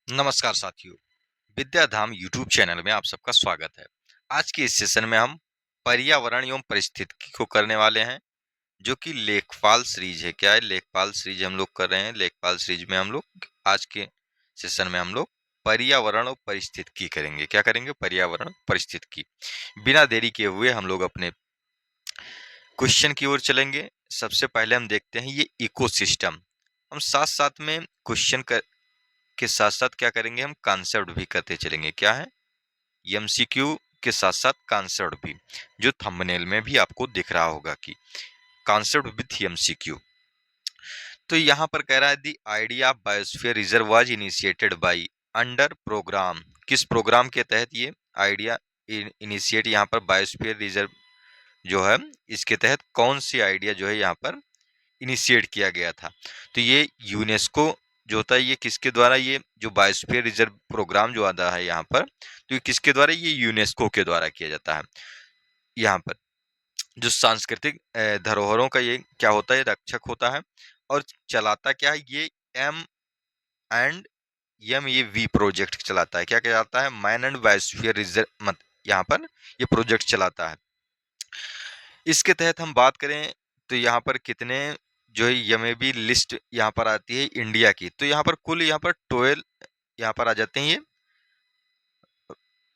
नमस्कार साथियों, Vidyadham YouTube channel में आप सबका स्वागत है। आज के इस सेशन में हम पर्यावरण एवं पारिस्थितिकी को करने वाले हैं, जो कि लेखपाल सीरीज है। क्या है? लेखपाल सीरीज हम लोग कर रहे हैं। लेखपाल सीरीज में हम लोग आज के सेशन में हम लोग पर्यावरण और पारिस्थितिकी करेंगे। क्या करेंगे? पर्यावरण पारिस्थितिकी। बिना देरी किए हुए हम लोग अपने क्वेश्चन की ओर चलेंगे। सबसे पहले हम देखते हैं ये इकोसिस्टम। हम साथ साथ में क्वेश्चन के साथ साथ क्या करेंगे? हम कॉन्सेप्ट भी करते चलेंगे। क्या है? एमसीक्यू के साथ साथ कॉन्सेप्ट भी, जो थंबनेल में भी आपको दिख रहा होगा कि कॉन्सेप्ट विथ एमसीक्यू। तो यहाँ पर कह रहा है the idea of biosphere reserve was initiated by under program. किस प्रोग्राम के तहत ये आइडिया इनिशिएट यहाँ पर बायोस्फीयर रिजर्व जो है, इसके तहत कौन सी आइडिया जो है यहाँ पर इनिशिएट किया गया था? तो ये यूनेस्को जो होता है, ये किसके द्वारा, ये जो बायोस्फीयर रिजर्व प्रोग्राम जो आता है यहाँ पर, तो ये किसके द्वारा? ये यूनेस्को के द्वारा किया जाता है। यहाँ पर जो सांस्कृतिक धरोहरों का ये क्या होता है? रक्षक होता है। और चलाता क्या है ये? एम एंड ये वी प्रोजेक्ट चलाता है। क्या कहलाता है? मैन एंड बायोस्फीयर रिजर्व मत यहाँ पर ये प्रोजेक्ट चलाता है। इसके तहत हम बात करें तो यहाँ पर कितने जो है एमएबी लिस्ट यहाँ पर आती है इंडिया की। तो यहाँ पर कुल यहाँ पर 12 यहाँ पर आ जाते हैं। ये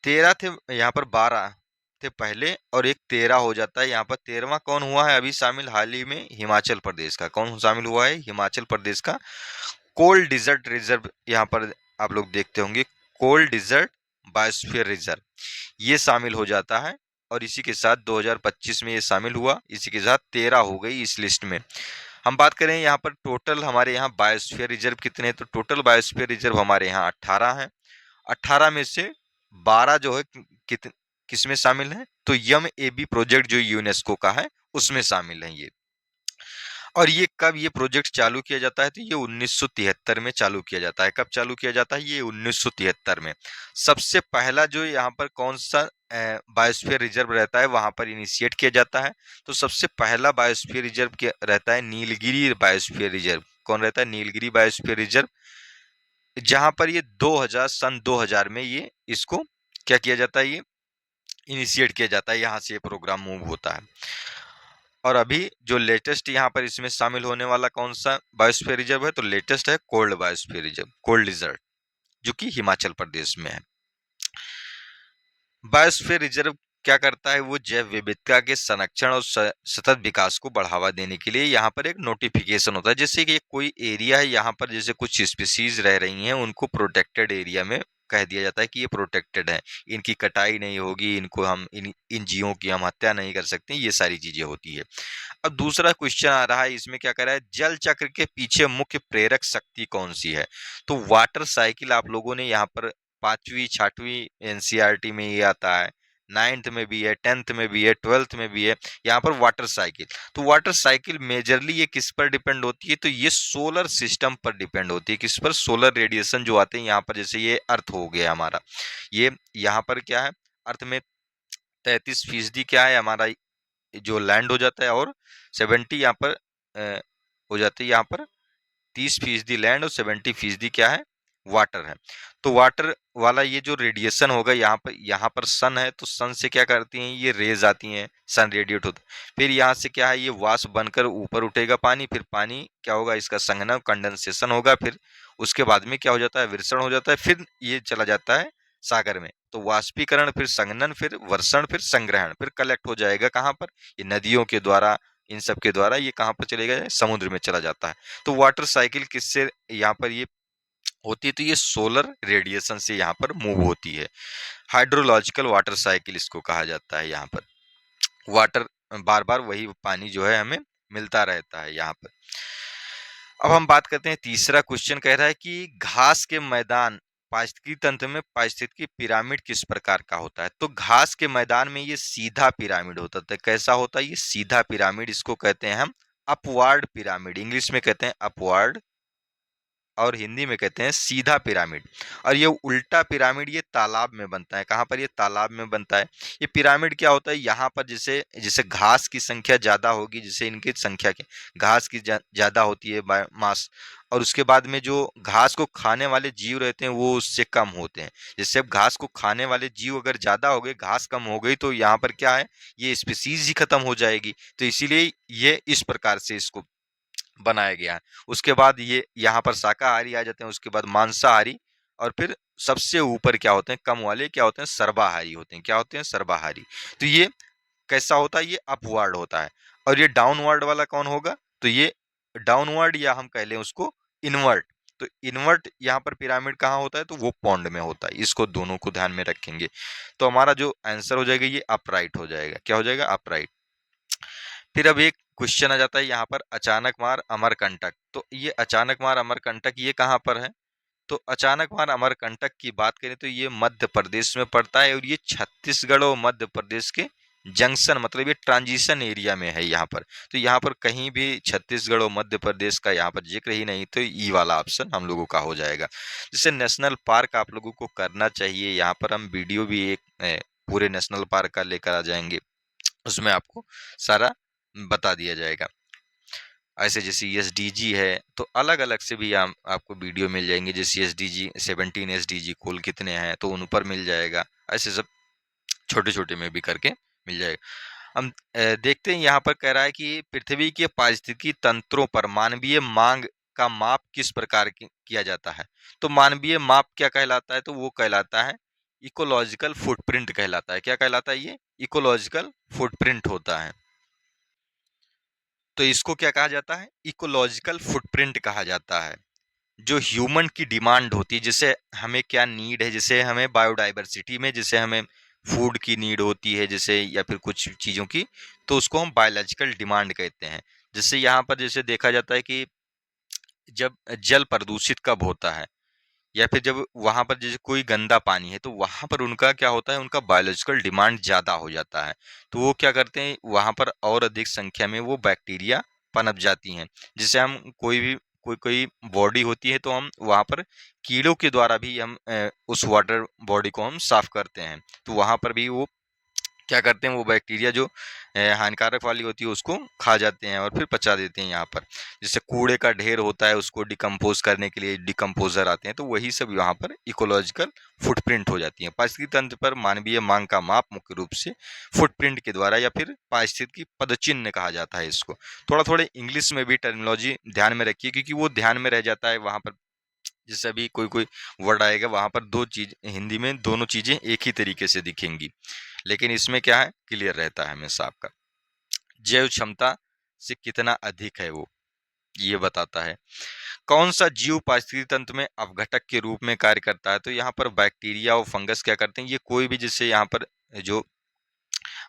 13 थे, यहाँ पर 12 थे पहले और एक 13 हो जाता है। यहाँ पर 13वां कौन हुआ है अभी शामिल? हाल ही में हिमाचल प्रदेश का। कौन शामिल हुआ है? हिमाचल प्रदेश का कोल्ड डिजर्ट रिजर्व। यहाँ पर आप लोग देखते होंगे कोल्ड डिजर्ट बायोस्फीयर रिजर्व, ये शामिल हो जाता है। और इसी के साथ 2025 में ये शामिल हुआ। इसी के साथ 13 हो गई इस लिस्ट में। हम बात करें यहाँ पर टोटल हमारे यहाँ बायोस्फीयर रिजर्व कितने हैं, तो टोटल बायोस्फीयर रिजर्व हमारे यहाँ 18 हैं। 18 में से 12 जो है किस में शामिल है? तो यम ए बी प्रोजेक्ट जो यूनेस्को का है उसमें शामिल है ये। और ये कब ये प्रोजेक्ट चालू किया जाता है? तो ये 1973 में चालू किया जाता है। कब चालू किया जाता है? ये 1973 में। सबसे पहला जो यहाँ पर कौन सा बायोस्फीयर रिजर्व रहता है वहां पर इनिशिएट किया जाता है? तो सबसे पहला बायोस्फीयर रिजर्व क्या रहता है? Nilgiri biosphere reserve. कौन रहता है? नीलगिरी बायोस्फीयर रिजर्व, जहां पर ये 2000 में ये इसको क्या किया जाता है? ये इनिशिएट किया जाता है। यहाँ से ये प्रोग्राम मूव होता है। और अभी जो लेटेस्ट यहाँ पर इसमें शामिल होने वाला कौन सा बायोस्फीयर रिजर्व है? तो लेटेस्ट है cold biosphere reserve, cold desert, जो कि हिमाचल प्रदेश में है। बायोस्फीयर रिजर्व क्या करता है? वो जैव विविधता के संरक्षण और सतत विकास को बढ़ावा देने के लिए यहाँ पर एक नोटिफिकेशन होता है। जैसे कि कोई एरिया है, यहाँ पर जैसे कुछ स्पीसीज रह रही हैं, उनको प्रोटेक्टेड एरिया में कह दिया जाता है कि ये प्रोटेक्टेड है, इनकी कटाई नहीं होगी, इनको हम इन जीवों की हम हत्या नहीं कर सकते। ये सारी चीजें होती है। अब दूसरा क्वेश्चन आ रहा है, इसमें क्या कर रहा है? जल चक्र के पीछे मुख्य प्रेरक शक्ति कौन सी है? तो वाटर साइकिल आप लोगों ने यहाँ पर 5वीं 6वीं एनसीईआरटी में ये आता है, 9th में भी है, 10th में भी है, 12th में भी है। यहाँ पर वाटर साइकिल, तो वाटर साइकिल मेजरली ये किस पर डिपेंड होती है? तो ये सोलर सिस्टम पर डिपेंड होती है। किस पर? सोलर रेडिएशन जो आते हैं यहाँ पर, जैसे ये अर्थ हो गया हमारा, ये यहाँ पर क्या है? अर्थ में 33% क्या है हमारा जो लैंड हो जाता है, और 70 यहाँ पर हो जाती है। यहाँ पर 30% लैंड और 70% क्या है? वाटर है। तो वाटर वाला ये जो रेडिएशन होगा यहाँ पर सन है, तो सन से क्या करती हैं? ये रेज आती हैं, सन रेडिएट होता है। फिर यहाँ से क्या है? ये वाष्प बनकर ऊपर उठेगा पानी, फिर पानी क्या होगा? इसका संघनन, कंडेंसेशन होगा। फिर उसके बाद में क्या हो जाता है? विरसण हो जाता है। फिर ये चला जाता है सागर में। तो वाष्पीकरण, फिर संघनन, फिर वर्षण, फिर संग्रहण, फिर कलेक्ट हो जाएगा कहाँ पर? ये नदियों के द्वारा, इन सब के द्वारा ये कहाँ पर चलेगा? समुद्र में चला जाता है। तो वाटर साइकिल किससे यहाँ पर ये होती है? तो ये सोलर रेडिएशन से यहाँ पर मूव होती है। हाइड्रोलॉजिकल वाटर साइकिल इसको कहा जाता है। यहाँ पर वाटर बार बार वही पानी जो है हमें मिलता रहता है यहाँ पर। अब हम बात करते हैं, तीसरा क्वेश्चन कह रहा है कि घास के मैदान पारिस्थितिकी तंत्र में पारिस्थितिकी पिरामिड किस प्रकार का होता है? तो घास के मैदान में ये सीधा पिरामिड होता है। कैसा होता है? ये सीधा पिरामिड, इसको कहते हैं हम अपवार्ड पिरामिड। इंग्लिश में कहते हैं अपवार्ड और हिंदी में कहते हैं सीधा पिरामिड। और ये उल्टा पिरामिड ये तालाब में बनता है। कहाँ पर? ये तालाब में बनता है। ये पिरामिड क्या होता है, यहाँ पर जैसे जैसे घास की संख्या ज़्यादा होगी, जैसे इनकी संख्या की घास की ज़्यादा होती है मास, और उसके बाद में जो घास को खाने वाले जीव रहते हैं वो उससे कम होते हैं। जैसे अब घास को खाने वाले जीव अगर ज़्यादा हो गए, घास कम हो गई, तो यहाँ पर क्या है, ये स्पीसीज ही खत्म हो जाएगी। तो इसीलिए ये इस प्रकार से इसको बनाया गया है। उसके बाद ये यहाँ पर शाकाहारी आ जाते हैं, उसके बाद मांसाहारी, और फिर सबसे ऊपर क्या होते हैं, कम वाले क्या होते हैं, सर्वाहारी होते हैं। क्या होते हैं? सर्वाहारी। तो ये कैसा होता है? ये अपवर्ड होता है। और ये डाउनवर्ड वाला कौन होगा? तो ये डाउनवर्ड, या हम कह लें उसको इनवर्ट। तो इनवर्ट यहाँ पर पिरामिड कहाँ होता है? तो वो पॉन्ड में होता है। इसको दोनों को ध्यान में रखेंगे तो हमारा जो आंसर हो जाएगा ये अपराइट हो जाएगा। क्या हो जाएगा? अपराइट। फिर अब एक क्वेश्चन आ जाता है यहाँ पर, अचानक मार अमरकंटक। तो ये अचानक मार अमरकंटक ये कहाँ पर है? तो अचानक मार अमरकंटक की बात करें तो ये मध्य प्रदेश में पड़ता है, और ये छत्तीसगढ़ और मध्य प्रदेश के जंक्शन, मतलब ये ट्रांजिशन एरिया में है यहाँ पर। तो यहाँ पर कहीं भी छत्तीसगढ़ और मध्य प्रदेश का यहाँ पर जिक्र ही नहीं, तो ई वाला ऑप्शन हम लोगों का हो जाएगा। जैसे नेशनल पार्क आप लोगों को करना चाहिए, यहाँ पर हम वीडियो भी एक पूरे नेशनल पार्क का लेकर आ जाएंगे, उसमें आपको सारा बता दिया जाएगा। ऐसे जैसे एसडीजी है तो अलग अलग से भी आपको वीडियो मिल जाएंगे, जैसे एसडीजी 17 एसडीजी कुल कितने हैं तो उन पर मिल जाएगा। ऐसे सब छोटे छोटे में भी करके मिल जाएगा। हम देखते हैं यहाँ पर कह रहा है कि पृथ्वी के पारिस्थितिकी तंत्रों पर मानवीय मांग का माप किस प्रकार किया जाता है? तो मानवीय माप क्या कहलाता है? तो वो कहलाता है इकोलॉजिकल फुटप्रिंट कहलाता है। क्या कहलाता है? ये इकोलॉजिकल फुटप्रिंट होता है। तो इसको क्या कहा जाता है? इकोलॉजिकल फुटप्रिंट कहा जाता है। जो ह्यूमन की डिमांड होती है, जैसे हमें क्या नीड है, जैसे हमें बायोडाइवर्सिटी में जैसे हमें फूड की नीड होती है, जैसे या फिर कुछ चीज़ों की, तो उसको हम बायोलॉजिकल डिमांड कहते हैं। जैसे यहाँ पर जैसे देखा जाता है कि जब जल प्रदूषित कब होता है, या फिर जब वहाँ पर जैसे कोई गंदा पानी है, तो वहाँ पर उनका क्या होता है, उनका बायोलॉजिकल डिमांड ज़्यादा हो जाता है। तो वो क्या करते हैं, वहाँ पर और अधिक संख्या में वो बैक्टीरिया पनप जाती हैं, जिससे हम कोई भी कोई कोई बॉडी होती है तो हम वहाँ पर कीड़ों के द्वारा भी हम उस वाटर बॉडी को हम साफ करते हैं। तो वहाँ पर भी वो क्या करते हैं, वो बैक्टीरिया जो हानिकारक वाली होती है उसको खा जाते हैं और फिर पचा देते हैं यहाँ पर। जैसे कूड़े का ढेर होता है, उसको डिकम्पोज करने के लिए डिकम्पोजर आते हैं, तो वही सब यहाँ पर इकोलॉजिकल फुटप्रिंट हो जाती है। पारिस्थितिकी तंत्र पर मानवीय मांग का माप मुख्य रूप से फुटप्रिंट के द्वारा या फिर पारिस्थितिकी पदचिन्ह कहा जाता है इसको। थोड़ा थोड़े इंग्लिश में भी टर्मिनोलॉजी ध्यान में रखिए, क्योंकि वो ध्यान में रह जाता है वहाँ पर। जैसे अभी कोई कोई वर्ड आएगा वहाँ पर दो चीज हिंदी में दोनों चीजें एक ही तरीके से दिखेंगी, लेकिन इसमें क्या है, क्लियर रहता है हमेशा आपका। जैव क्षमता से कितना अधिक है वो, ये बताता है। कौन सा जीव पारिस्थितिकी तंत्र में अपघटक के रूप में कार्य करता है? तो यहाँ पर बैक्टीरिया और फंगस क्या करते हैं, ये कोई भी जैसे यहाँ पर जो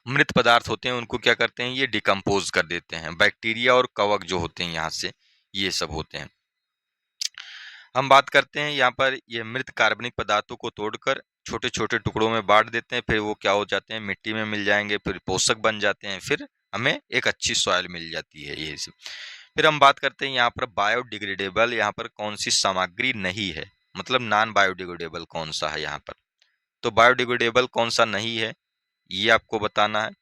मृत पदार्थ होते हैं उनको क्या करते हैं, ये डिकम्पोज कर देते हैं। बैक्टीरिया और कवक जो होते हैं यहाँ से ये सब होते हैं। हम बात करते हैं यहाँ पर, ये मृत कार्बनिक पदार्थों को तोड़कर छोटे छोटे टुकड़ों में बांट देते हैं, फिर वो क्या हो जाते हैं, मिट्टी में मिल जाएंगे, फिर पोषक बन जाते हैं, फिर हमें एक अच्छी सॉइल मिल जाती है ये सब। फिर हम बात करते हैं यहाँ पर बायोडिग्रेडेबल, यहाँ पर कौन सी सामग्री नहीं है, मतलब नॉन बायोडिग्रेडेबल कौन सा है यहाँ पर। तो बायोडिग्रेडेबल कौन सा नहीं है ये आपको बताना है।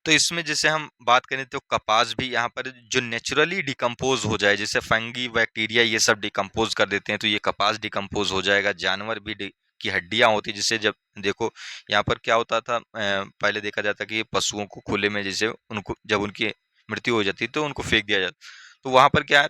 तो इसमें जैसे हम बात करें तो कपास भी यहाँ पर जो नेचुरली डिकम्पोज हो जाए, जैसे फंगी बैक्टीरिया ये सब डिकम्पोज कर देते हैं, तो ये कपास डिकम्पोज हो जाएगा। जानवर भी की हड्डियां होती है, जैसे जब देखो यहाँ पर क्या होता था, पहले देखा जाता कि पशुओं को खुले में जैसे उनको जब उनकी मृत्यु हो जाती तो उनको फेंक दिया जाता, तो वहां पर क्या है,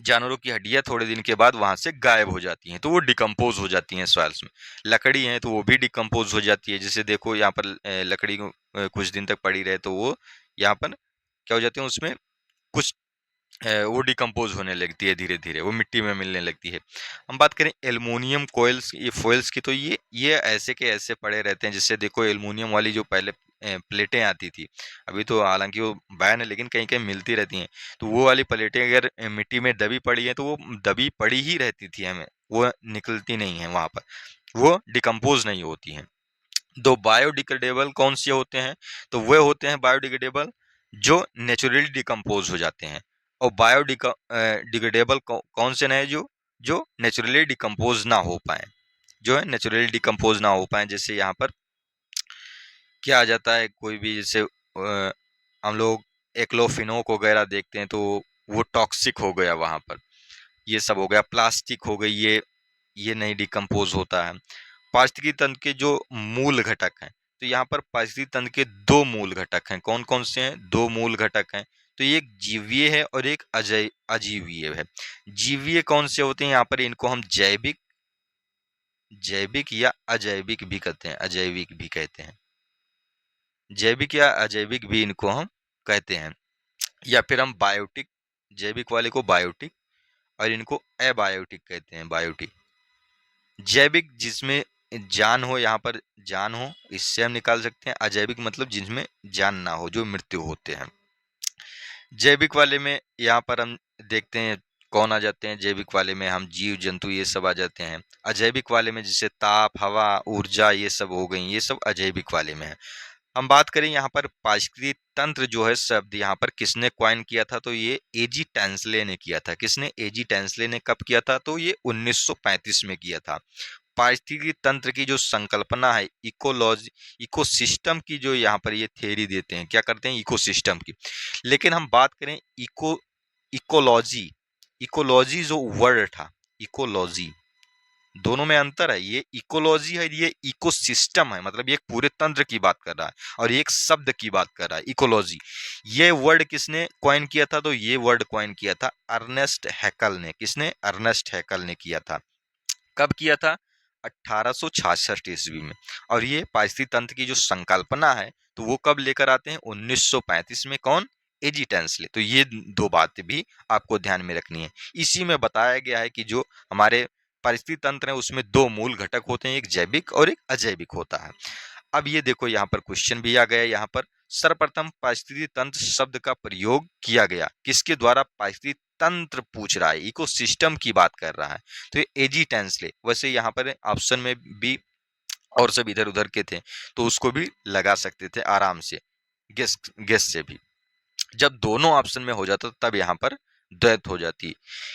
जानवरों की हड्डियां थोड़े दिन के बाद वहां से गायब हो जाती हैं, तो वो डिकम्पोज हो जाती हैं सॉइल्स में। लकड़ी है तो वो भी डिकम्पोज हो जाती है, जैसे देखो यहाँ पर लकड़ी को कुछ दिन तक पड़ी रहे तो वो यहाँ पर क्या हो जाती है, उसमें कुछ वो डिकम्पोज होने लगती है, धीरे धीरे वो मिट्टी में मिलने लगती है। हम बात करें एल्युमिनियम कोयल्स, ये फॉइल्स की, तो ये ऐसे के ऐसे पड़े रहते हैं। जिससे देखो एल्युमिनियम वाली जो पहले प्लेटें आती थी, अभी तो हालांकि वो बैन है लेकिन कहीं कहीं मिलती रहती हैं, तो वो वाली प्लेटें अगर मिट्टी में दबी पड़ी है तो वो दबी पड़ी ही रहती थी, हमें वो निकलती नहीं है वहां पर, वो डिकम्पोज नहीं होती हैं। दो बायोडिग्रेडेबल कौन से होते हैं, तो वे होते हैं बायोडिग्रेडेबल जो नेचुरली डिकम्पोज हो जाते हैं, और डिग्रेडेबल कौन से हैं जो नेचुरली डिकम्पोज ना हो पाए, जो है नेचुरली डिकम्पोज ना हो पाए। जैसे यहाँ पर क्या आ जाता है, कोई भी जैसे हम लोग एक्लोफिनोक वगैरह देखते हैं तो वो टॉक्सिक हो गया वहाँ पर, ये सब हो गया। प्लास्टिक हो गई, ये नहीं डिकम्पोज होता है। पारिस्थितिकी तंत्र के जो मूल घटक हैं, तो यहाँ पर पारिस्थितिकी तंत्र के दो मूल घटक हैं। कौन कौन से हैं? दो मूल घटक हैं। तो एक जीवीय है और एक अजीवीय है। जीवीय कौन से होते हैं? यहाँ पर इनको हम जैविक जैविक या अजैविक भी कहते हैं, अजैविक भी कहते हैं, जैविक या अजैविक भी इनको हम कहते हैं। या फिर हम बायोटिक, जैविक वाले को बायोटिक और इनको एबायोटिक कहते हैं, बायोटिक। जैविक जिसमें जान हो, यहाँ पर जान हो, इससे हम निकाल सकते हैं। अजैविक मतलब जिसमें जान ना हो, जो मृत्यु होते हैं। जैविक वाले में यहाँ पर हम देखते हैं कौन आ जाते हैं। जैविक वाले में हम जीव जंतु ये सब आ जाते हैं। अजैविक वाले में जैसे ताप, हवा, ऊर्जा ये सब हो गई, ये सब अजैविक वाले में है। हम बात करें यहाँ पर पारिस्थितिकी तंत्र जो है शब्द यहाँ पर किसने क्वाइन किया था? तो ये एजी टेंसले ने किया था। किसने? एजी टेंसले ने कब किया था? तो ये 1935 में किया था। पारिस्थितिकी तंत्र की जो संकल्पना है, इकोलॉजी, इकोसिस्टम की जो यहाँ पर ये थ्योरी देते हैं, क्या करते हैं? इकोसिस्टम की। लेकिन हम बात करें इकोलॉजी, इकोलॉजी जो वर्ड था, इकोलॉजी, दोनों में अंतर है। ये इकोलॉजी है, ये इकोसिस्टम है, मतलब ये पूरे तंत्र की बात कर रहा है और एक शब्द की बात कर रहा है, इकोलॉजी। ये वर्ड किसने कॉइन किया था? तो ये वर्ड कॉइन किया था अर्नेस्ट हैकल ने। किसने? अर्नेस्ट हैकल ने किया था। कब किया था? 1866 ईस्वी में। और ये पारिस्थितिकी तंत्र की जो संकल्पना है, तो वो कब लेकर आते हैं? 1935 में। कौन? एजी टेंसले। तो ये दो बातें भी आपको ध्यान में रखनी है। इसी में बताया गया है कि जो हमारे पारिस्थितिकी तंत्र है उसमें दो मूल घटक होते हैं, एक जैविक और एक अजैविक होता है। अब ये देखो यहाँ पर क्वेश्चन भी आ गया। यहाँ पर सर्वप्रथम पारिस्थितिकी तंत्र शब्द का प्रयोग किया गया किसके द्वारा? पारिस्थितिकी तंत्र पूछ रहा है, इकोसिस्टम की बात कर रहा है, तो ये एजी टेंसले। वैसे यहाँ पर ऑप्शन में भी और सब इधर उधर के थे, तो उसको भी लगा सकते थे आराम से, गेस गेस से भी। जब दोनों ऑप्शन में हो जाता तब यहाँ पर द्वैत हो जाती है।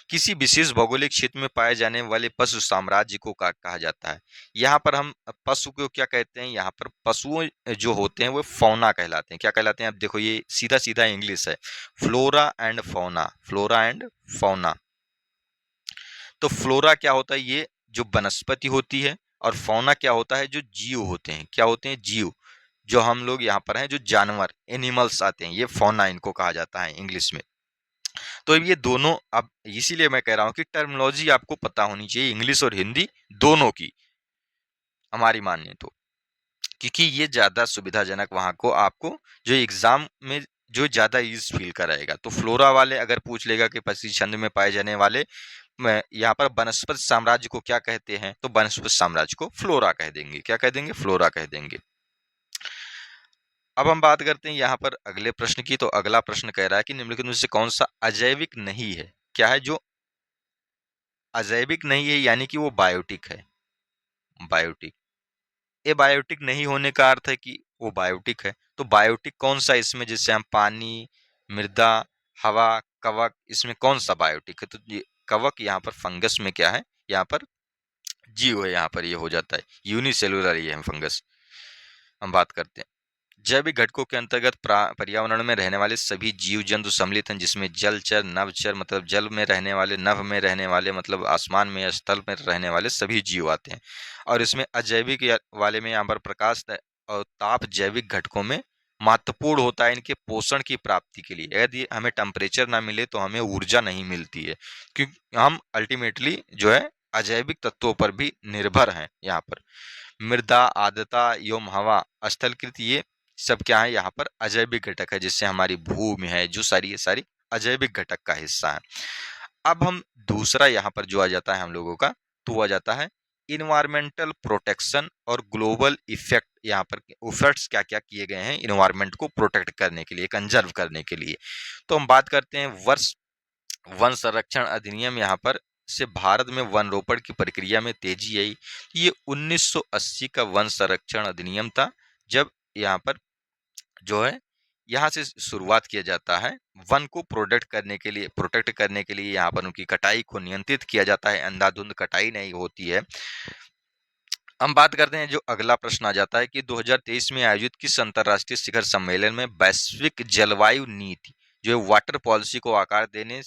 किसी विशेष भौगोलिक क्षेत्र में पाए जाने वाले पशु साम्राज्य को कहा जाता है। यहाँ पर हम पशु को क्या कहते हैं? यहाँ पर पशुओं जो होते हैं वो फौना कहलाते हैं। क्या कहलाते हैं? अब देखो ये सीधा सीधा इंग्लिश है, flora and fauna, flora and fauna. तो फ्लोरा क्या होता है? ये जो वनस्पति होती है, और फौना क्या होता है? जो जीव होते हैं। क्या होते हैं? जीव। जो हम लोग यहाँ पर हैं, जो जानवर, एनिमल्स आते हैं, ये फौना इनको कहा जाता है इंग्लिश में। तो ये दोनों, अब इसीलिए मैं कह रहा हूँ कि टर्मिनोलॉजी आपको पता होनी चाहिए, इंग्लिश और हिंदी दोनों की, हमारी मानिए तो, क्योंकि ये ज्यादा सुविधाजनक वहां को आपको जो एग्जाम में जो ज्यादा ईज फील कराएगा। तो फ्लोरा वाले अगर पूछ लेगा कि पक्षी छंद में पाए जाने वाले यहाँ पर वनस्पति साम्राज्य को क्या कहते हैं? तो वनस्पति साम्राज्य को फ्लोरा कह देंगे। क्या कह देंगे? फ्लोरा कह देंगे। अब हम बात करते हैं यहाँ पर अगले प्रश्न की। तो अगला प्रश्न कह रहा है कि निम्नलिखित में से कौन सा अजैविक नहीं है? क्या है जो अजैविक नहीं है? यानी कि वो बायोटिक है, बायोटिक। ए बायोटिक नहीं होने का अर्थ है कि वो बायोटिक है। तो बायोटिक कौन सा इसमें? जैसे हम पानी, मृदा, हवा, कवक, इसमें कौन सा बायोटिक है? तो ये कवक, यहाँ पर फंगस में क्या है? यहाँ पर जीव है, यहाँ पर ये हो जाता है यूनिसेलुलर, ये है फंगस। हम बात करते हैं जैविक घटकों के अंतर्गत पर्यावरण में रहने वाले सभी जीव जंतु सम्मिलित हैं, जिसमें जलचर, नभचर मतलब जल में रहने वाले, नभ में रहने वाले मतलब आसमान में या स्थल में रहने वाले सभी जीव आते हैं। और इसमें अजैविक वाले में यहाँ पर प्रकाश और ताप जैविक घटकों में महत्वपूर्ण होता है इनके पोषण की प्राप्ति के लिए। यदि हमें टेम्परेचर ना मिले तो हमें ऊर्जा नहीं मिलती है, क्योंकि हम अल्टीमेटली जो है अजैविक तत्वों पर भी निर्भर हैं। यहाँ पर मृदा, आर्द्रता एवं हवा, स्थलकृत, ये सब क्या है? यहाँ पर अजैविक घटक है। जिससे हमारी भूमि है, जो सारी ये सारी अजैविक घटक का हिस्सा है। अब हम दूसरा यहाँ पर जो आ जाता है हम लोगों का, तो वो आ जाता है इन्वायरमेंटल प्रोटेक्शन और ग्लोबल इफेक्ट। यहाँ पर इफेक्ट्स क्या क्या किए गए हैं इन्वायरमेंट को प्रोटेक्ट करने के लिए, कंजर्व करने के लिए। तो हम बात करते हैं वर्ष वन संरक्षण अधिनियम। यहाँ पर से भारत में वन रोपण की प्रक्रिया में तेजी आई। ये 1980 का वन संरक्षण अधिनियम था, जब यहाँ पर जो है यहाँ से शुरुआत किया जाता है। वन को प्रोटेक्ट करने के लिए यहाँ पर उनकी कटाई को नियंत्रित किया जाता है, अंधाधुंध कटाई नहीं होती है। हम बात करते हैं, जो अगला प्रश्न आ जाता है कि 2023 में आयोजित किस अंतर्राष्ट्रीय शिखर सम्मेलन में वैश्विक जलवायु नीति जो वाटर पॉलिसी को आकार देने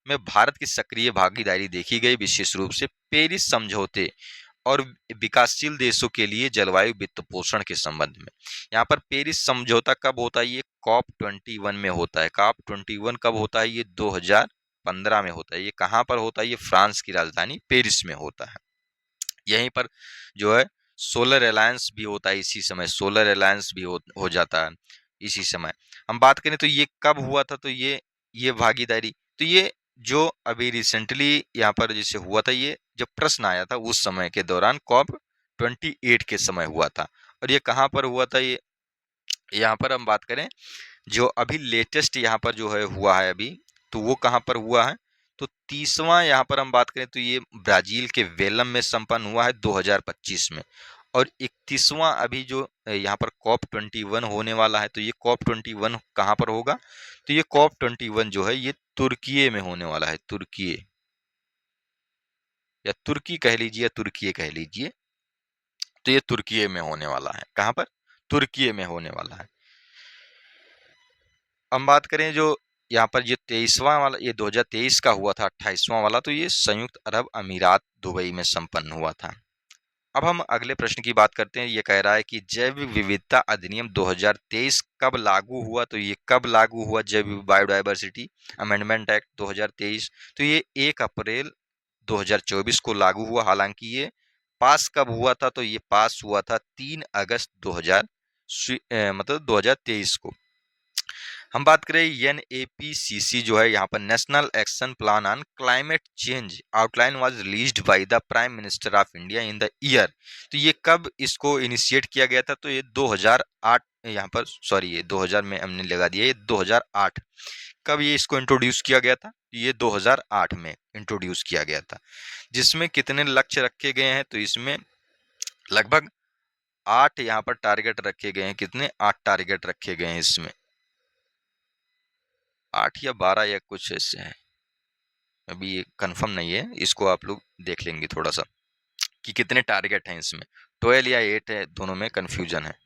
में भारत की सक्रिय भागीदारी देखी गई, विशेष रूप से पेरिस समझौते और विकासशील देशों के लिए जलवायु वित्त पोषण के संबंध में। यहाँ पर पेरिस समझौता कब होता है? ये COP21 में होता है। COP21 कब होता है? ये 2015 में होता है। ये कहाँ पर होता है? ये फ्रांस की राजधानी पेरिस में होता है। यहीं पर जो है सोलर अलायंस भी होता है, इसी समय सोलर अलायंस भी हो जाता है इसी समय। हम बात करें तो ये कब हुआ था? तो ये भागीदारी तो ये जो अभी रिसेंटली यहाँ पर जैसे हुआ था, ये जब प्रश्न आया था उस समय के दौरान COP28 के समय हुआ था। और ये कहाँ पर हुआ था? ये यहाँ पर हम बात करें जो अभी लेटेस्ट यहाँ पर जो है हुआ है अभी, तो वो कहाँ पर हुआ है? तो 30वां यहाँ पर हम बात करें तो ये ब्राजील के वेलम में संपन्न हुआ है 2025 में। और 31वां अभी जो यहाँ पर COP21 होने वाला है, तो ये COP21 कहाँ पर होगा? तो ये COP21 जो है ये तुर्की में होने वाला है। तुर्की या तुर्की कह लीजिए या तुर्की कह लीजिए, तो ये तुर्की में होने वाला है। कहाँ पर? तुर्की में होने वाला है। हम बात करें जो यहाँ पर ये 23वां वाला, ये 2023 का हुआ था 28वां वाला, तो ये संयुक्त अरब अमीरात दुबई में संपन्न हुआ था। अब हम अगले प्रश्न की बात करते हैं। ये कह रहा है कि जैव विविधता अधिनियम 2023 कब लागू हुआ? तो ये कब लागू हुआ? जैव बायोडायवर्सिटी अमेंडमेंट एक्ट 2023, तो ये 1 अप्रैल 2024 को लागू हुआ। हालांकि ये पास कब हुआ था? तो ये पास हुआ था 3 अगस्त 2023 को। हम बात करें NAPCC जो है, यहाँ पर national action plan on climate change outline was released by the prime minister of India in the year, तो ये कब इसको इनिशिएट किया गया था? तो ये 2008, यहाँ पर सॉरी ये 2000 में हमने लगा दिया, ये 2008 कब ये इसको इंट्रोड्यूस किया गया था? ये 2008 में इंट्रोड्यूस किया गया था। जिसमें कितने लक्ष्य रखे गए हैं? तो इसमें लगभग 8 यहाँ पर टारगेट रखे गए हैं। कितने? 8 टारगेट रखे गए हैं इसमें, 8 या 12 या कुछ ऐसे हैं, अभी ये कंफर्म नहीं है। इसको आप लोग देख लेंगे थोड़ा सा कि कितने टारगेट हैं इसमें, 12 या 8 है, दोनों में कंफ्यूजन है।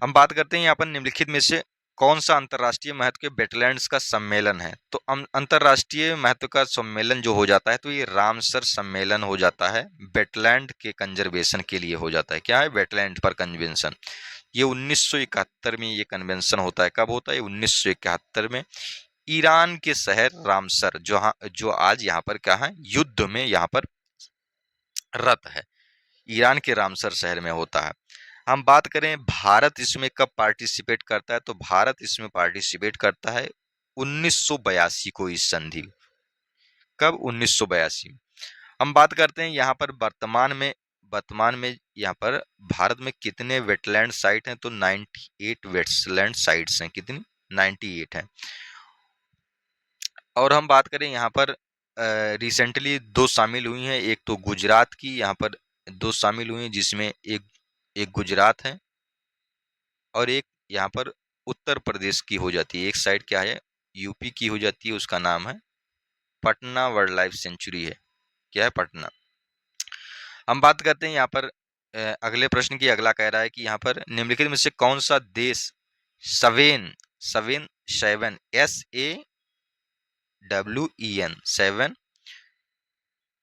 हम बात करते हैं यहाँ पर निम्नलिखित में से कौन सा अंतर्राष्ट्रीय महत्व के वेटलैंड्स का सम्मेलन है? तो अंतर्राष्ट्रीय महत्व का सम्मेलन जो हो जाता है, तो ये रामसर सम्मेलन हो जाता है, वेटलैंड के कंजर्वेशन के लिए हो जाता है। क्या है? वेटलैंड पर कन्वेंशन। ये 1971 में ये कन्वेंशन होता है। कब होता है? 1971 में। ईरान के शहर रामसर जो आज यहाँ पर क्या है? युद्ध में यहाँ पर रत है, ईरान के रामसर शहर में होता है। हम बात करें भारत इसमें कब पार्टिसिपेट करता है, तो भारत इसमें पार्टिसिपेट करता है 1982 को, इस संधि। कब? 1982। हम बात करते हैं यहाँ पर वर्तमान में यहाँ पर भारत में कितने वेटलैंड साइट हैं? तो 98 वेटलैंड साइट्स हैं। कितनी? 98 हैं। और हम बात करें यहाँ पर रिसेंटली 2 शामिल हुई हैं। एक तो गुजरात की यहाँ पर 2 शामिल हुई हैं, जिसमें एक गुजरात है और एक यहाँ पर उत्तर प्रदेश की हो जाती है। एक साइड क्या है? यूपी की हो जाती है, उसका नाम है पटना वाइल्ड लाइफ सेंचुरी है। क्या है? पटना। हम बात करते हैं यहाँ पर अगले प्रश्न की। अगला कह रहा है कि यहाँ पर निम्नलिखित में से कौन सा देश सेवन सेवन सेवन SAWEN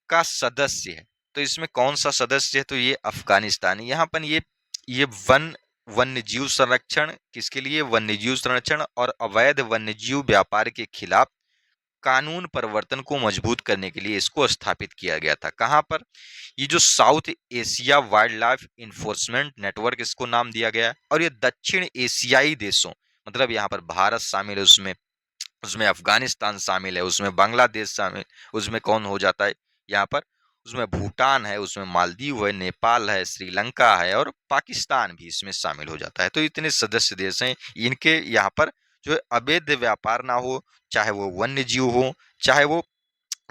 का सदस्य है? तो इसमें कौन सा सदस्य है? तो ये अफगानिस्तान है। यहाँ पर ये वन्यजीव संरक्षण किसके लिए? वन्यजीव संरक्षण और अवैध वन्यजीव व्यापार के खिलाफ कानून परिवर्तन को मजबूत करने के लिए इसको स्थापित किया गया था। कहाँ पर? ये जो south Asia wild life enforcement network, इसको नाम दिया गया है। और ये दक्षिण एशियाई देशों, मतलब यहाँ पर भारत शामिल है, उसमें अफगानिस्तान शामिल है, उसमें बांग्लादेश शामिल, उसमें कौन हो जाता है यहाँ पर? उसमें भूटान है, उसमें मालदीव है, नेपाल है, श्रीलंका है और पाकिस्तान भी इसमें शामिल हो जाता है। तो इतने सदस्य देश हैं। इनके यहाँ पर जो अवैध व्यापार ना हो, चाहे वो वन्य जीव हो, चाहे वो